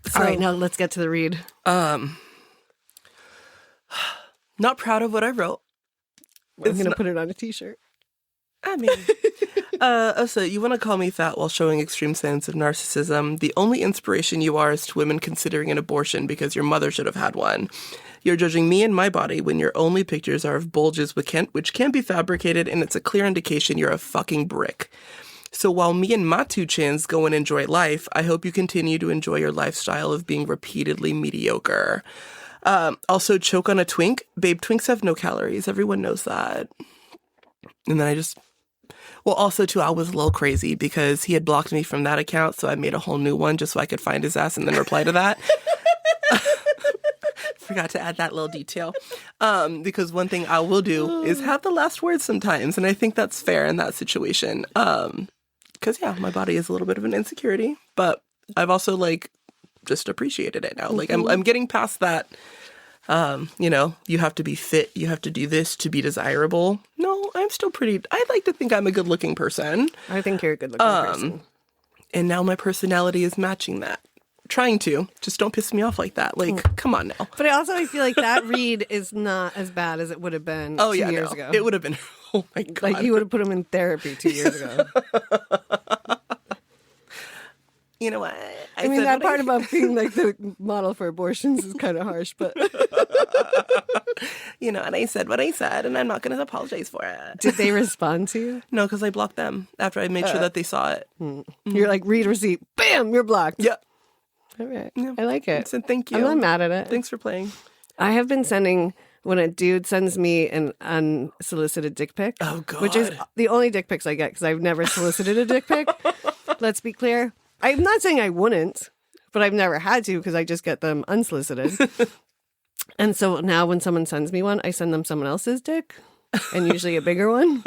So, all right, now let's get to the read. Not proud of what I wrote. I'm going to put it on a t-shirt. I mean, so you want to call me fat while showing extreme signs of narcissism. The only inspiration you are is to women considering an abortion because your mother should have had one. You're judging me and my body when your only pictures are of bulges which can be fabricated, and it's a clear indication you're a fucking brick. So while me and my two chins go and enjoy life, I hope you continue to enjoy your lifestyle of being repeatedly mediocre. Also, choke on a twink. Babe, twinks have no calories. Everyone knows that. And then also, too, I was a little crazy because he had blocked me from that account, so I made a whole new one just so I could find his ass and then reply to that. Forgot to add that little detail. Because one thing I will do is have the last word sometimes, and I think that's fair in that situation. Because, yeah, my body is a little bit of an insecurity, but I've also, like, just appreciated it now. Like, I'm getting past that. You have to be fit, you have to do this to be desirable. No, I'm still I'd like to think I'm a good looking person. I think you're a good looking person. And now my personality is matching that. Trying to. Just don't piss me off like that. Like, come on now. But I feel like that read is not as bad as it would have been 2 years ago. It would have been, oh my God. Like, you would have put him in therapy 2 years ago. You know what? I mean, that part about being like the model for abortions is kind of harsh, but... And I said what I said, and I'm not going to apologize for it. Did they respond to you? No, because I blocked them after I made sure that they saw it. Mm-hmm. You're like, read receipt. Bam, you're blocked. Yeah. All right. Yeah. I like it. So thank you. I'm not mad at it. Thanks for playing. I have been sending... When a dude sends me an unsolicited dick pic, oh God, which is the only dick pics I get because I've never solicited a dick pic. Let's be clear. I'm not saying I wouldn't, but I've never had to because I just get them unsolicited. And so now when someone sends me one, I send them someone else's dick, and usually a bigger one.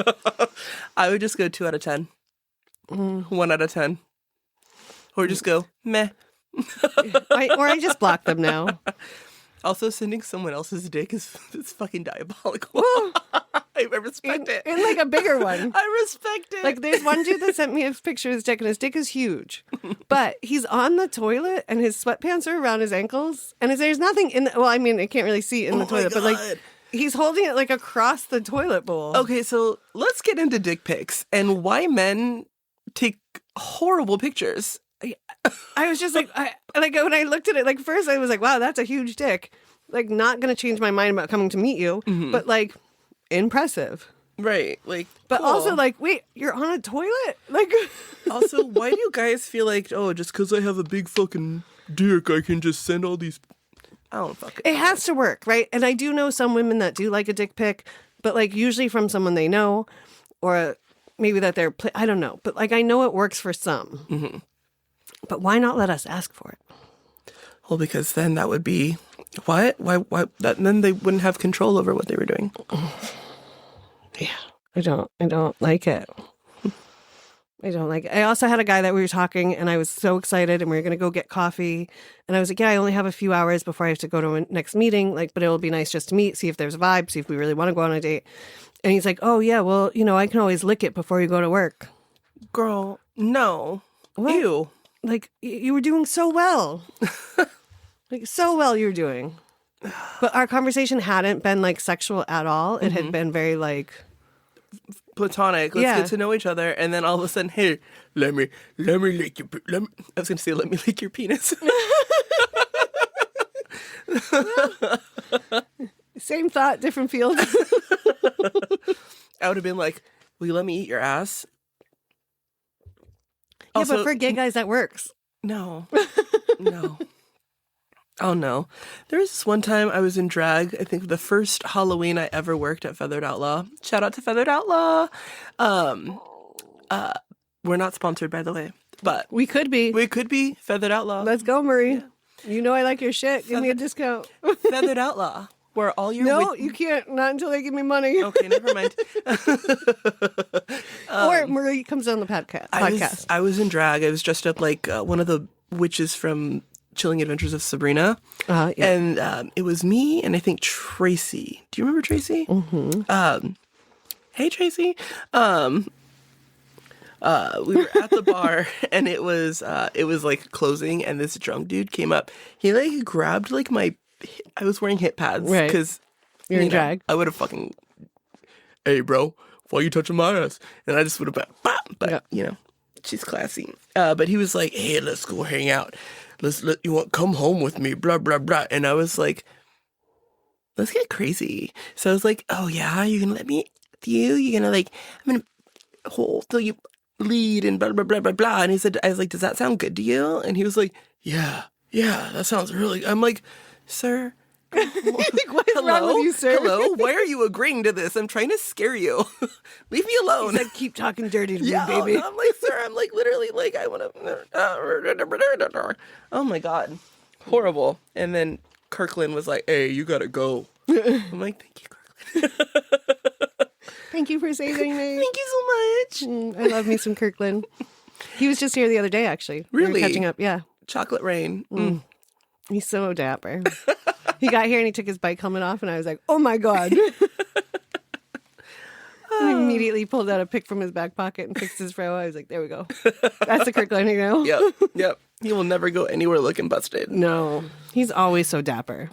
I would just go 2 out of 10. 1 out of 10. Or just go, meh. Or I just block them now. Also, sending someone else's dick is fucking diabolical. I respect it. In like a bigger one. I respect it. Like there's one dude that sent me a picture of his dick, and his dick is huge. But he's on the toilet and his sweatpants are around his ankles. And there's nothing in the, well, I mean, I can't really see it in the toilet, but like he's holding it like across the toilet bowl. Okay, so let's get into dick pics and why men take horrible pictures. I was just like when I looked at it, like first I was like, wow, that's a huge dick. Like not going to change my mind about coming to meet you, but like impressive. Right, like, but cool. also like, wait, you're on a toilet? Like, also, why do you guys feel like, oh, just because I have a big fucking dick, I can just send all these? I don't fucking. It has to work, right? And I do know some women that do like a dick pic, but like usually from someone they know, or maybe that they're, I don't know, but like I know it works for some. But why not let us ask for it? Well, because then that would be what? Why? Then they wouldn't have control over what they were doing. Yeah, I don't like it. I don't like it. I also had a guy that we were talking, and I was so excited, and we were going to go get coffee. And I was like, yeah, I only have a few hours before I have to go to a next meeting, like, but it'll be nice just to meet, see if there's a vibe, see if we really want to go on a date. And he's like, oh, yeah, well, I can always lick it before you go to work. Girl, no. What? Ew. Like, you were doing so well. Like, so well you were doing. But our conversation hadn't been, like, sexual at all. It had been very, like... platonic. Let's get to know each other, and then all of a sudden, hey, let me lick your. I was going to say, let me lick your penis. Same thought, different field. I would have been like, will you let me eat your ass? Yeah, Also, but for gay guys, that works. No. Oh, no. There was this one time I was in drag. I think the first Halloween I ever worked at Feathered Outlaw. Shout out to Feathered Outlaw. We're not sponsored, by the way, but we could be. We could be Feathered Outlaw. Let's go, Marie. Yeah. I like your shit. Give me a discount. Feathered Outlaw. Where all your No, you can't. Not until they give me money. Okay, never mind. Or Marie comes on the podcast. I was in drag. I was dressed up like one of the witches from Chilling Adventures of Sabrina. Yeah. And it was me and I think Tracy. Do you remember Tracy? Mm-hmm. Hey, Tracy. We were at the bar and it was like closing and this drunk dude came up. He like grabbed like I was wearing hip pads because you're in drag. I would have fucking, hey bro, why are you touching my ass? And I just would have been, but she's classy. But he was like, hey, let's go hang out. Come home with me, blah, blah, blah. And I was like, let's get crazy. So I was like, oh yeah, you're going to let me with you? You're going to like, I'm going to hold till you lead and blah, blah, blah, blah, blah. And I was like, does that sound good to you? And he was like, yeah, that sounds really, I'm like, sir. What is wrong with you, sir? Hello? Why are you agreeing to this? I'm trying to scare you. Leave me alone. He's like, keep talking dirty to me, baby. I'm like, sir, I'm like, literally, like, I want to. Oh my God. Horrible. And then Kirkland was like, hey, you got to go. I'm like, thank you, Kirkland. Thank you for saving me. Thank you so much. I love me some Kirkland. He was just here the other day, actually. Really? We were catching up, yeah. Chocolate rain. He's so dapper. He got here and he took his bike helmet off and I was like, oh my God. And he immediately pulled out a pick from his back pocket and fixed his fro. I was like, there we go. That's the Kirkland, Yep. He will never go anywhere looking busted. No. He's always so dapper.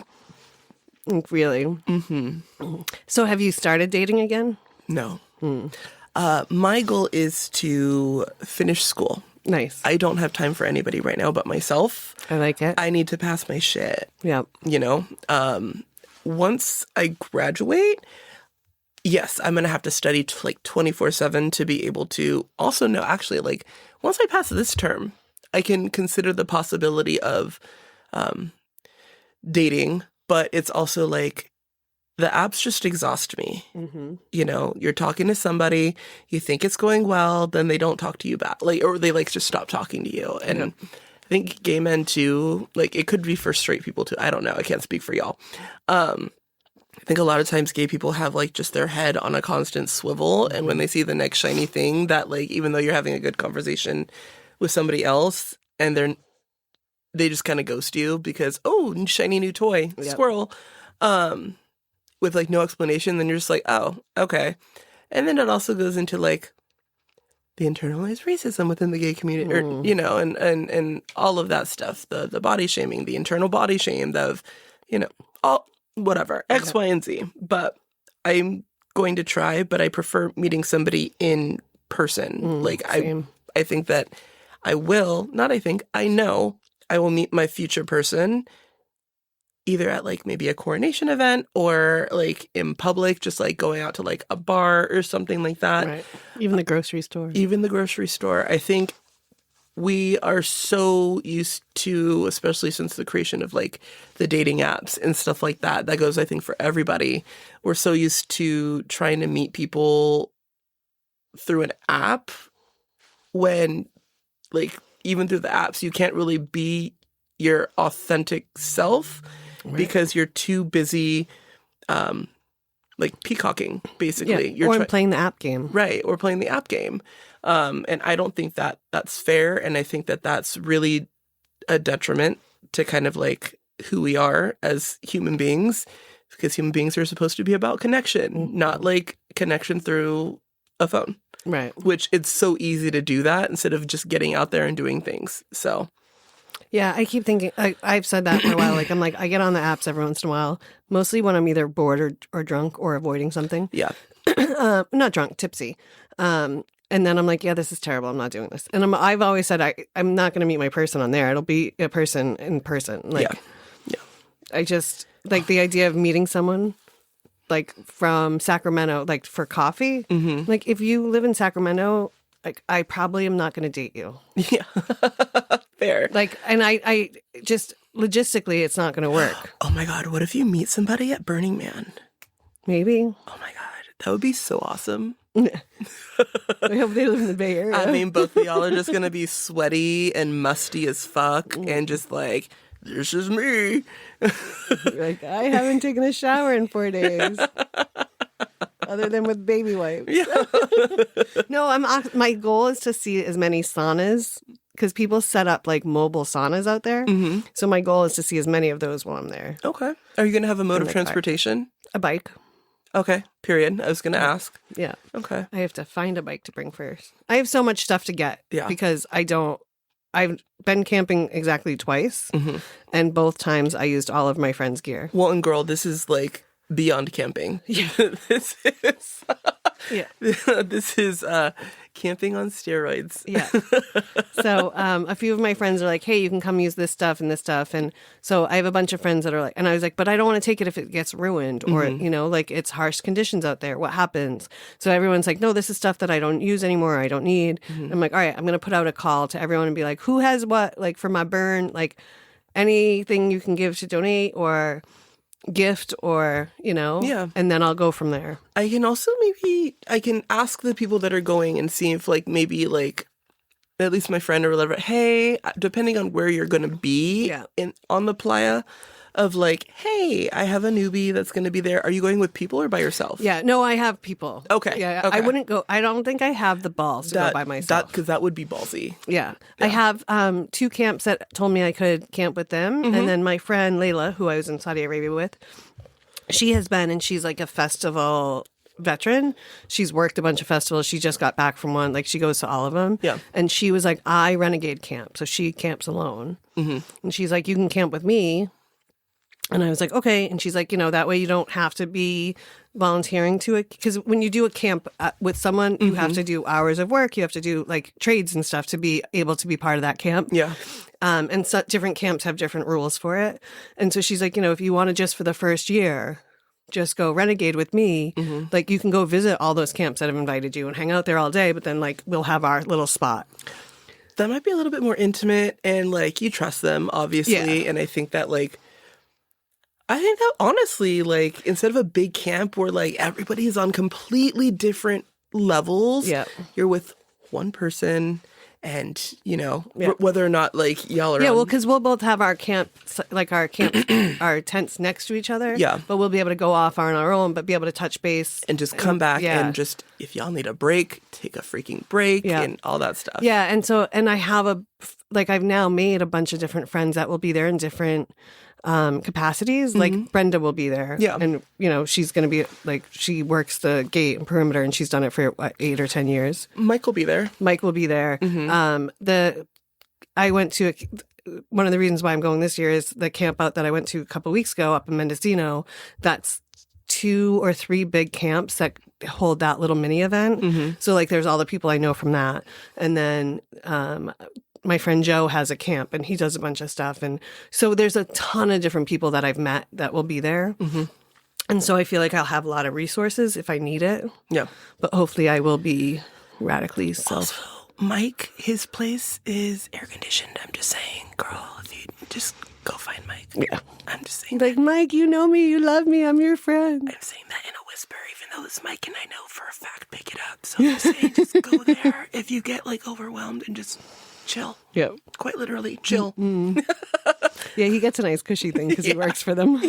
Like, really. Mm-hmm. So have you started dating again? No. My goal is to finish school. Nice. I don't have time for anybody right now but myself. I like it. I need to pass my shit. Yeah. Once I graduate, yes, I'm going to have to study like 24/7 to be able to also know, actually, like, once I pass this term, I can consider the possibility of dating, but it's also like, the apps just exhaust me. Mm-hmm. You're talking to somebody, you think it's going well, then they don't talk to you back, like, or they like just stop talking to you. And I think gay men too, like, it could be for straight people too. I don't know. I can't speak for y'all. I think a lot of times gay people have like just their head on a constant swivel, and when they see the next shiny thing, that like, even though you're having a good conversation with somebody else and they're they just kind of ghost you because, oh, shiny new toy, squirrel, with like no explanation. Then you're just like, oh, okay. And then it also goes into like the internalized racism within the gay community, or, you know, and all of that stuff, the body shaming, the internal body shame of, you know, all whatever, X, Y, and Z. But I'm going to try, but I prefer meeting somebody in person. Like same. I think that I know I will meet my future person either at like maybe a coronation event or like in public, just like going out to like a bar or something like that. Right. Even the grocery store. I think we are so used to, especially since the creation of like the dating apps and stuff like that, that goes, I think, for everybody. We're so used to trying to meet people through an app when like even through the apps, you can't really be your authentic self because you're too busy like peacocking, basically. Yeah, or playing the app game. Right, or playing the app game. And I don't think that that's fair. And I think that that's really a detriment to kind of like who we are as human beings, because human beings are supposed to be about connection, not like connection through a phone. Right. Which it's so easy to do that instead of just getting out there and doing things. So. Yeah, I keep thinking, I've said that for a while. Like, I'm like, I get on the apps every once in a while, mostly when I'm either bored or drunk or avoiding something. Yeah. Not drunk, tipsy. And then I'm like, yeah, this is terrible. I'm not doing this. And I've always said I'm not going to meet my person on there. It'll be a person in person. Like, yeah. I just, like the idea of meeting someone, like from Sacramento, like for coffee. Like, if you live in Sacramento, like, I probably am not going to date you. Yeah. Fair. Like, and I just, logistically, it's not going to work. Oh my God. What if you meet somebody at Burning Man? Maybe. Oh my God. That would be so awesome. I hope they live in the Bay Area. I mean, both of y'all are just going to be sweaty and musty as fuck and just like, this is me. Like, I haven't taken a shower in 4 days. Other than with baby wipes. Yeah. No, my goal is to see as many saunas, because people set up like mobile saunas out there. So my goal is to see as many of those while I'm there. Okay. Are you going to have a mode of transportation? A bike. Okay. Period. I was going to ask. Yeah. Okay. I have to find a bike to bring first. I have so much stuff to get because I've been camping exactly twice. And both times I used all of my friends' gear. Well, and girl, this is like beyond camping. Yeah. This is camping on steroids. Yeah. So a few of my friends are like, hey, you can come use this stuff and this stuff. And so I have a bunch of friends that are like, and I was like, but I don't want to take it if it gets ruined or, you know, like it's harsh conditions out there. What happens? So everyone's like, no, this is stuff that I don't use anymore. I don't need. I'm like, all right, I'm going to put out a call to everyone and be like, who has what, like for my burn, like anything you can give to donate or gift or, you know, and then I'll go from there. I can also I can ask the people that are going and see if like maybe like at least my friend or whatever, hey, depending on where you're going to be on the playa, of like, hey, I have a newbie that's going to be there. Are you going with people or by yourself? Yeah, no, I have people. Okay. Yeah, okay. I wouldn't go. I don't think I have the balls to go by myself. Because that would be ballsy. Yeah. I have 2 camps that told me I could camp with them. And then my friend Layla, who I was in Saudi Arabia with, she has been, and she's like a festival veteran. She's worked a bunch of festivals. She just got back from one. Like, she goes to all of them. Yeah. And she was like, I renegade camp. So she camps alone. And she's like, you can camp with me. And I was like, okay. And she's like, you know, that way you don't have to be volunteering to it. Because when you do a camp with someone, you have to do hours of work. You have to do like trades and stuff to be able to be part of that camp. Yeah. And so different camps have different rules for it. And so she's like, you know, if you want to just for the first year, just go renegade with me. Like, you can go visit all those camps that have invited you and hang out there all day. But then like, we'll have our little spot. That might be a little bit more intimate and like you trust them, obviously. Yeah. And I think that honestly, like, instead of a big camp where like everybody's on completely different levels, you're with one person and, you know, whether or not, like, y'all are Yeah, well, because we'll both have our camp, our tents next to each other. Yeah. But we'll be able to go off on our own, but be able to touch base. and just come back and just, if y'all need a break, take a freaking break and all that stuff. Yeah, and I have I've now made a bunch of different friends that will be there in different capacities. Like Brenda will be there. Yeah. And, you know, she's going to be like, she works the gate and perimeter and she's done it for 8 or 10 years. Mike will be there. Mike will be there. I went to one of the reasons why I'm going this year is the camp out that I went to a couple of weeks ago up in Mendocino. That's 2 or 3 big camps that hold that little mini event. So like there's all the people I know from that. And then my friend Joe has a camp and he does a bunch of stuff. And so there's a ton of different people that I've met that will be there. And so I feel like I'll have a lot of resources if I need it. Yeah. But hopefully I will be radically Also, Mike, his place is air conditioned. I'm just saying, girl, if you just go find Mike. Yeah. I'm just saying. Like, Mike, you know me, you love me, I'm your friend. I'm saying that in a whisper, even though it's Mike and I know for a fact pick it up. So I'm just saying, just go there if you get like overwhelmed and just chill. Yeah. Quite literally, chill. Yeah, he gets a nice cushy thing because he works for them.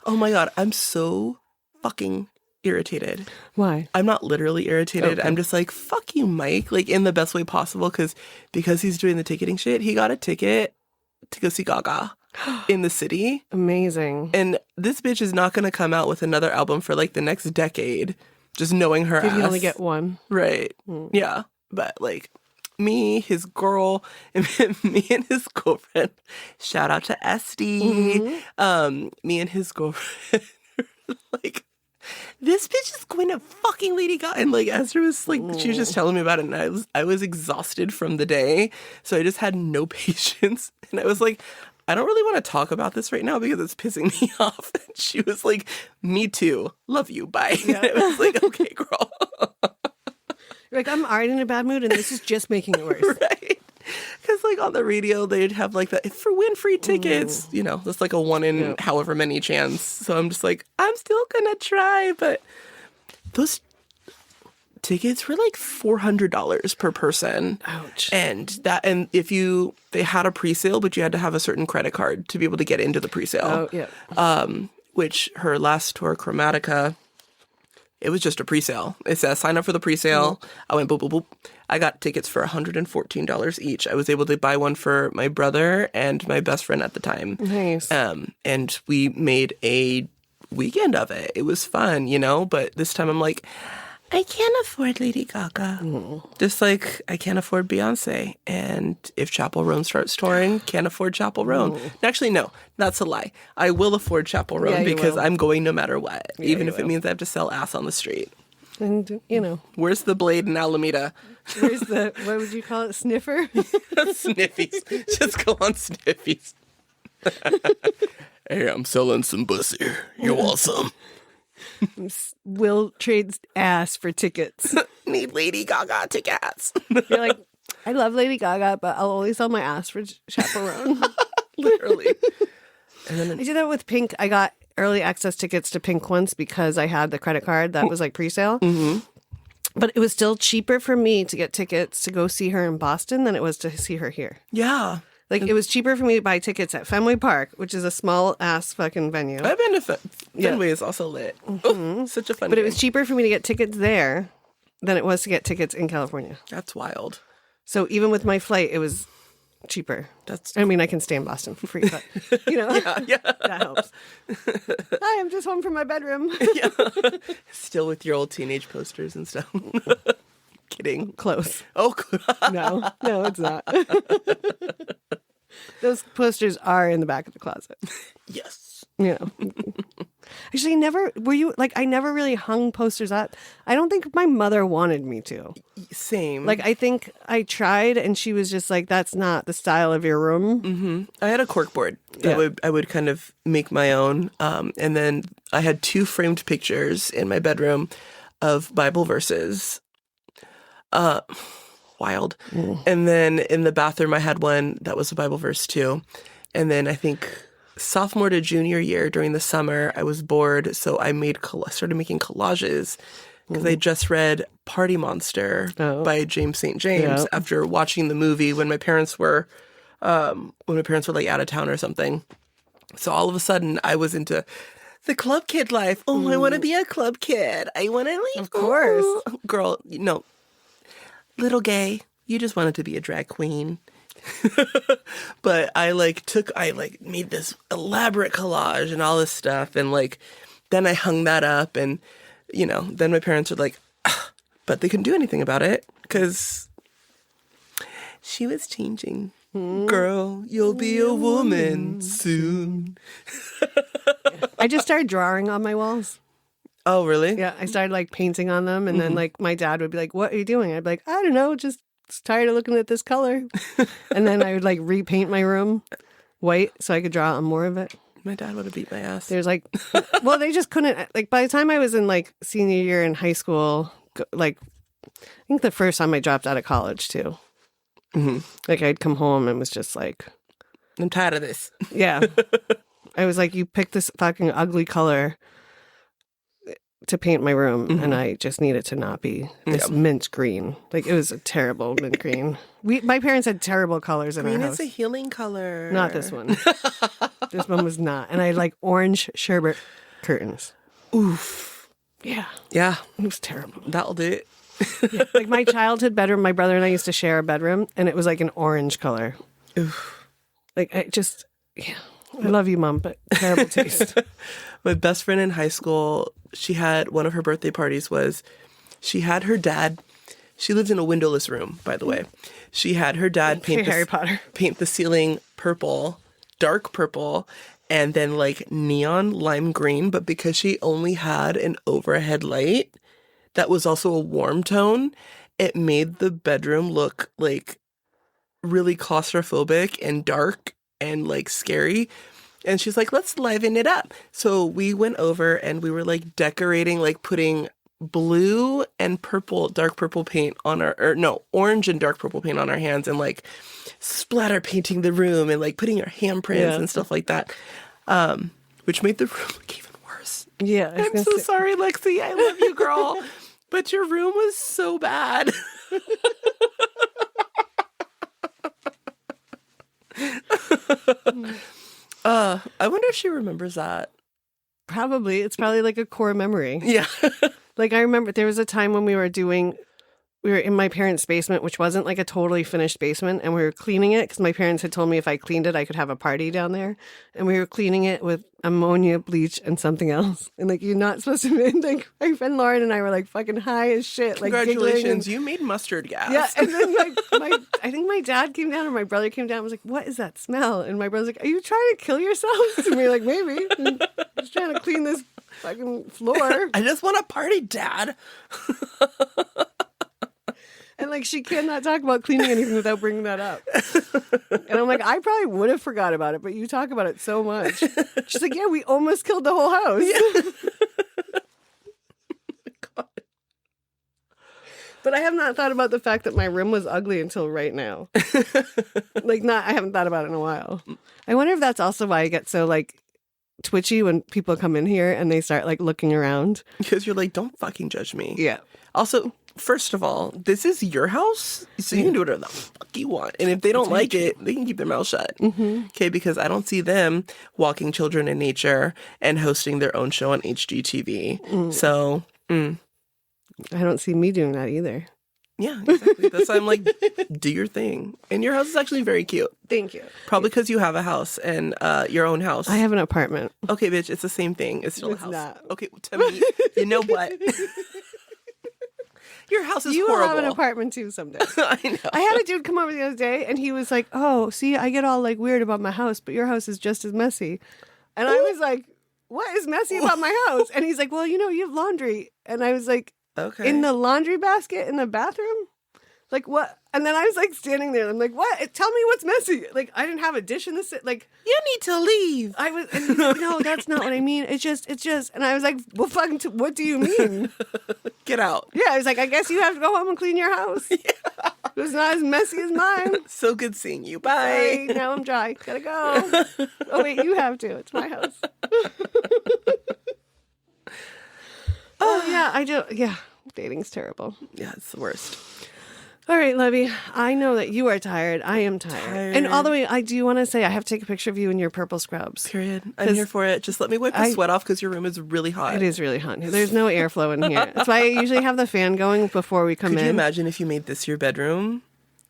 Oh my God, I'm so fucking irritated. Why? I'm not literally irritated. Okay. I'm just like, fuck you, Mike, like in the best way possible because he's doing the ticketing shit. He got a ticket to go see Gaga in the city. Amazing. And this bitch is not going to come out with another album for like the next decade, just knowing her Did ass. he only get one? Right. Yeah. But like me, his girl, me and his girlfriend, shout out to Esty. Me and his girlfriend, like, this bitch is going to fucking Lady Gaga. And like Esther was like, she was just telling me about it, and I was exhausted from the day, so I just had no patience. And I was like, I don't really want to talk about this right now because it's pissing me off. And she was like, me too. Love you. Bye. Yeah. And I was like, okay, girl. You're like, I'm already in a bad mood and this is just making it worse. Right. Because like on the radio, they'd have like that for win free tickets, you know, that's like a 1 in however many chance. So I'm just like, I'm still going to try. But those tickets were like $400 per person. Ouch. And if they had a pre-sale, but you had to have a certain credit card to be able to get into the pre-sale. Oh, yeah. Which her last tour, Chromatica, it was just a pre-sale. It says sign up for the pre-sale. I went boop, boop, boop. I got tickets for $114 each. I was able to buy one for my brother and my best friend at the time. Nice. And we made a weekend of it. It was fun, you know? But this time I'm like, I can't afford Lady Gaga. Just like I can't afford Beyonce. And if Chapel Roan starts touring, can't afford Chapel Roan. Actually, no, that's a lie. I will afford Chapel Roan because I'm going no matter what, even if it means I have to sell ass on the street. And, you know. Where's the Blade in Alameda? Where's the, what would you call it, sniffer? Sniffies. Just go on Sniffies. Hey, I'm selling some pussy. You want some? Will trades ass for tickets. Need Lady Gaga tickets. You're like, I love Lady Gaga, but I'll only sell my ass for Chaperone. Literally. And then I did that with Pink. I got early access tickets to Pink once because I had the credit card that was like pre-sale. But it was still cheaper for me to get tickets to go see her in Boston than it was to see her here. Yeah. Like, it was cheaper for me to buy tickets at Fenway Park, which is a small-ass fucking venue. I've been to Fenway is also lit. Oh, such a fun But game. it was cheaper for me to get tickets there than it was to get tickets in California. That's wild. So even with my flight, it was cheaper. I mean, I can stay in Boston for free, but, you know, that helps. Hi, I'm just home from my bedroom. Yeah. Still with your old teenage posters and stuff. Kidding. Close. Oh, No, it's not. Those posters are in the back of the closet. Yes. Yeah. Actually, I never really hung posters up. I don't think my mother wanted me to. Same. Like, I think I tried and she was just like, that's not the style of your room. I had a corkboard that I would kind of make my own. And then I had 2 framed pictures in my bedroom of Bible verses. Wild. And then in the bathroom, I had one that was a Bible verse too. And then I think sophomore to junior year during the summer, I was bored. So I started making collages because I just read Party Monster by James St. James after watching the movie when my parents were like out of town or something. So all of a sudden I was into the club kid life. Oh, I want to be a club kid. I want to like, of course. Girl, no, little gay. You just wanted to be a drag queen. But I made this elaborate collage and all this stuff. And like, then I hung that up and, then my parents were like, but they couldn't do anything about it because she was changing. Girl, you'll be a woman soon. I just started drawing on my walls. Oh, really? Yeah, I started like painting on them, and then like my dad would be like, "What are you doing?" I'd be like, "I don't know, just tired of looking at this color." And then I would like repaint my room white so I could draw on more of it. My dad would have beat my ass. There's like, well, they just couldn't. Like by the time I was in like senior year in high school, like I think the first time I dropped out of college too. Like I'd come home and was just like, I'm tired of this. Yeah. I was like, you picked this fucking ugly color to paint my room, and I just need it to not be this mint green. Like it was a terrible mint green. My parents had terrible colors in our house. Green is a healing color. Not this one. This one was not. And I had like orange sherbet curtains. Oof. Yeah. Yeah. It was terrible. That'll do it. Yeah. Like my childhood bedroom, my brother and I used to share a bedroom, and it was like an orange color. Oof. Like I love you, Mom, but terrible taste. My best friend in high school, she had one of her birthday parties was she had her dad. She lived in a windowless room, by the way. She had her dad paint the ceiling purple, dark purple, and then like neon lime green. But because she only had an overhead light that was also a warm tone, it made the bedroom look like really claustrophobic and dark and like scary. And she's like, let's liven it up. So we went over and we were like decorating, like putting blue and purple, dark purple paint on orange and dark purple paint on our hands and like splatter painting the room and like putting our handprints and stuff like that. Which made the room look even worse. Yeah. I'm so sorry, Lexi. I love you, girl. But your room was so bad. I wonder if she remembers that. Probably. It's probably like a core memory. Yeah. Like I remember there was a time when we were in my parents' basement, which wasn't like a totally finished basement, and we were cleaning it because my parents had told me if I cleaned it, I could have a party down there. And we were cleaning it with ammonia, bleach, and something else. And like, you're not supposed to be, like, my friend Lauren and I were like fucking high as shit. Like, congratulations, you made mustard gas. Yeah, and then I think my dad came down or my brother came down and was like, what is that smell? And my brother's like, are you trying to kill yourselves? And we were like, maybe. I'm just trying to clean this fucking floor. I just want a party, Dad. And like, she cannot talk about cleaning anything without bringing that up. And I'm like, I probably would have forgot about it, but you talk about it so much. She's like, yeah, we almost killed the whole house. Yeah. God. But I have not thought about the fact that my room was ugly until right now. I haven't thought about it in a while. I wonder if that's also why I get so like twitchy when people come in here and they start like looking around. Because you're like, don't fucking judge me. Yeah. Also, first of all, this is your house, so you can do whatever the fuck you want. And if they don't like it, they can keep their mouth shut. Okay, because I don't see them walking children in nature and hosting their own show on HGTV. So, I don't see me doing that either. Yeah, exactly. That's why I'm like, do your thing. And your house is actually very cute. Thank you. Probably because you have a house and your own house. I have an apartment. Okay, bitch, it's the same thing. It's still a house. Not. Okay, tell me, you know what? Your house is horrible. You will have an apartment too someday. I know. I had a dude come over the other day and he was like, oh, see, I get all like weird about my house, but your house is just as messy. And I was like, what is messy about my house? And he's like, well, you have laundry. And I was like, okay. In the laundry basket in the bathroom? Like, what? And then I was like standing there. And I'm like, what? Tell me what's messy. Like, I didn't have a dish in the like. You need to leave. I was, and he's like, no, that's not what I mean. It's just. And I was like, well, fucking, what do you mean? Get out. Yeah, I was like, I guess you have to go home and clean your house. Yeah. It was not as messy as mine. So good seeing you. Bye. Sorry, now I'm dry. Gotta go. Oh, wait, you have to. It's my house. Oh, yeah, I do. Yeah. dating's terrible. Yeah, it's the worst. All right, Lovey. I know that you are tired. I am tired. And all the way, I do want to say I have to take a picture of you in your purple scrubs. Period. I'm here for it. Just let me wipe the sweat off because your room is really hot. It is really hot. There's no airflow in here. That's why I usually have the fan going before we come in. Could you imagine if you made this your bedroom?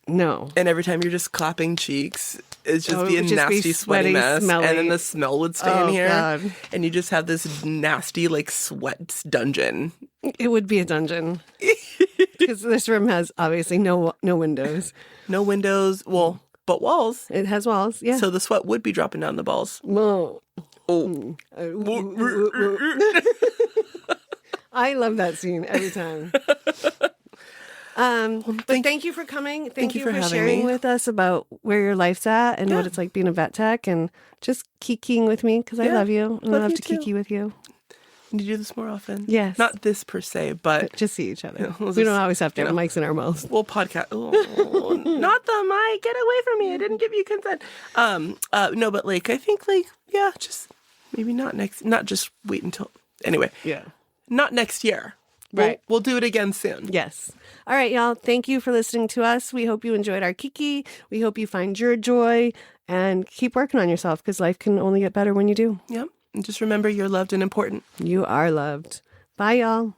No. And every time you're just clapping cheeks, it's just be a nasty, sweaty mess. Smelly. And then the smell would stay in here. God. And you just have this nasty, like, sweat dungeon. It would be a dungeon. Because this room has obviously no windows. No windows. Well, but walls. It has walls, yeah. So the sweat would be dropping down the balls. Whoa. Oh. I love that scene every time. But thank you for coming. Thank you for sharing with us about where your life's at and what it's like being a vet tech and just kikiing with me because I love you and I love to kiki with you. Need to do this more often. Yes. Not this per se, but just see each other. We don't always have to have mics in our mouths. We'll podcast. Oh, not the mic. Get away from me. I didn't give you consent. No, but like, I think like, yeah, just maybe not just wait until, anyway. Yeah. Not next year. Right. We'll do it again soon. Yes. All right, y'all. Thank you for listening to us. We hope you enjoyed our kiki. We hope you find your joy and keep working on yourself because life can only get better when you do. Yep. And just remember you're loved and important. You are loved. Bye, y'all.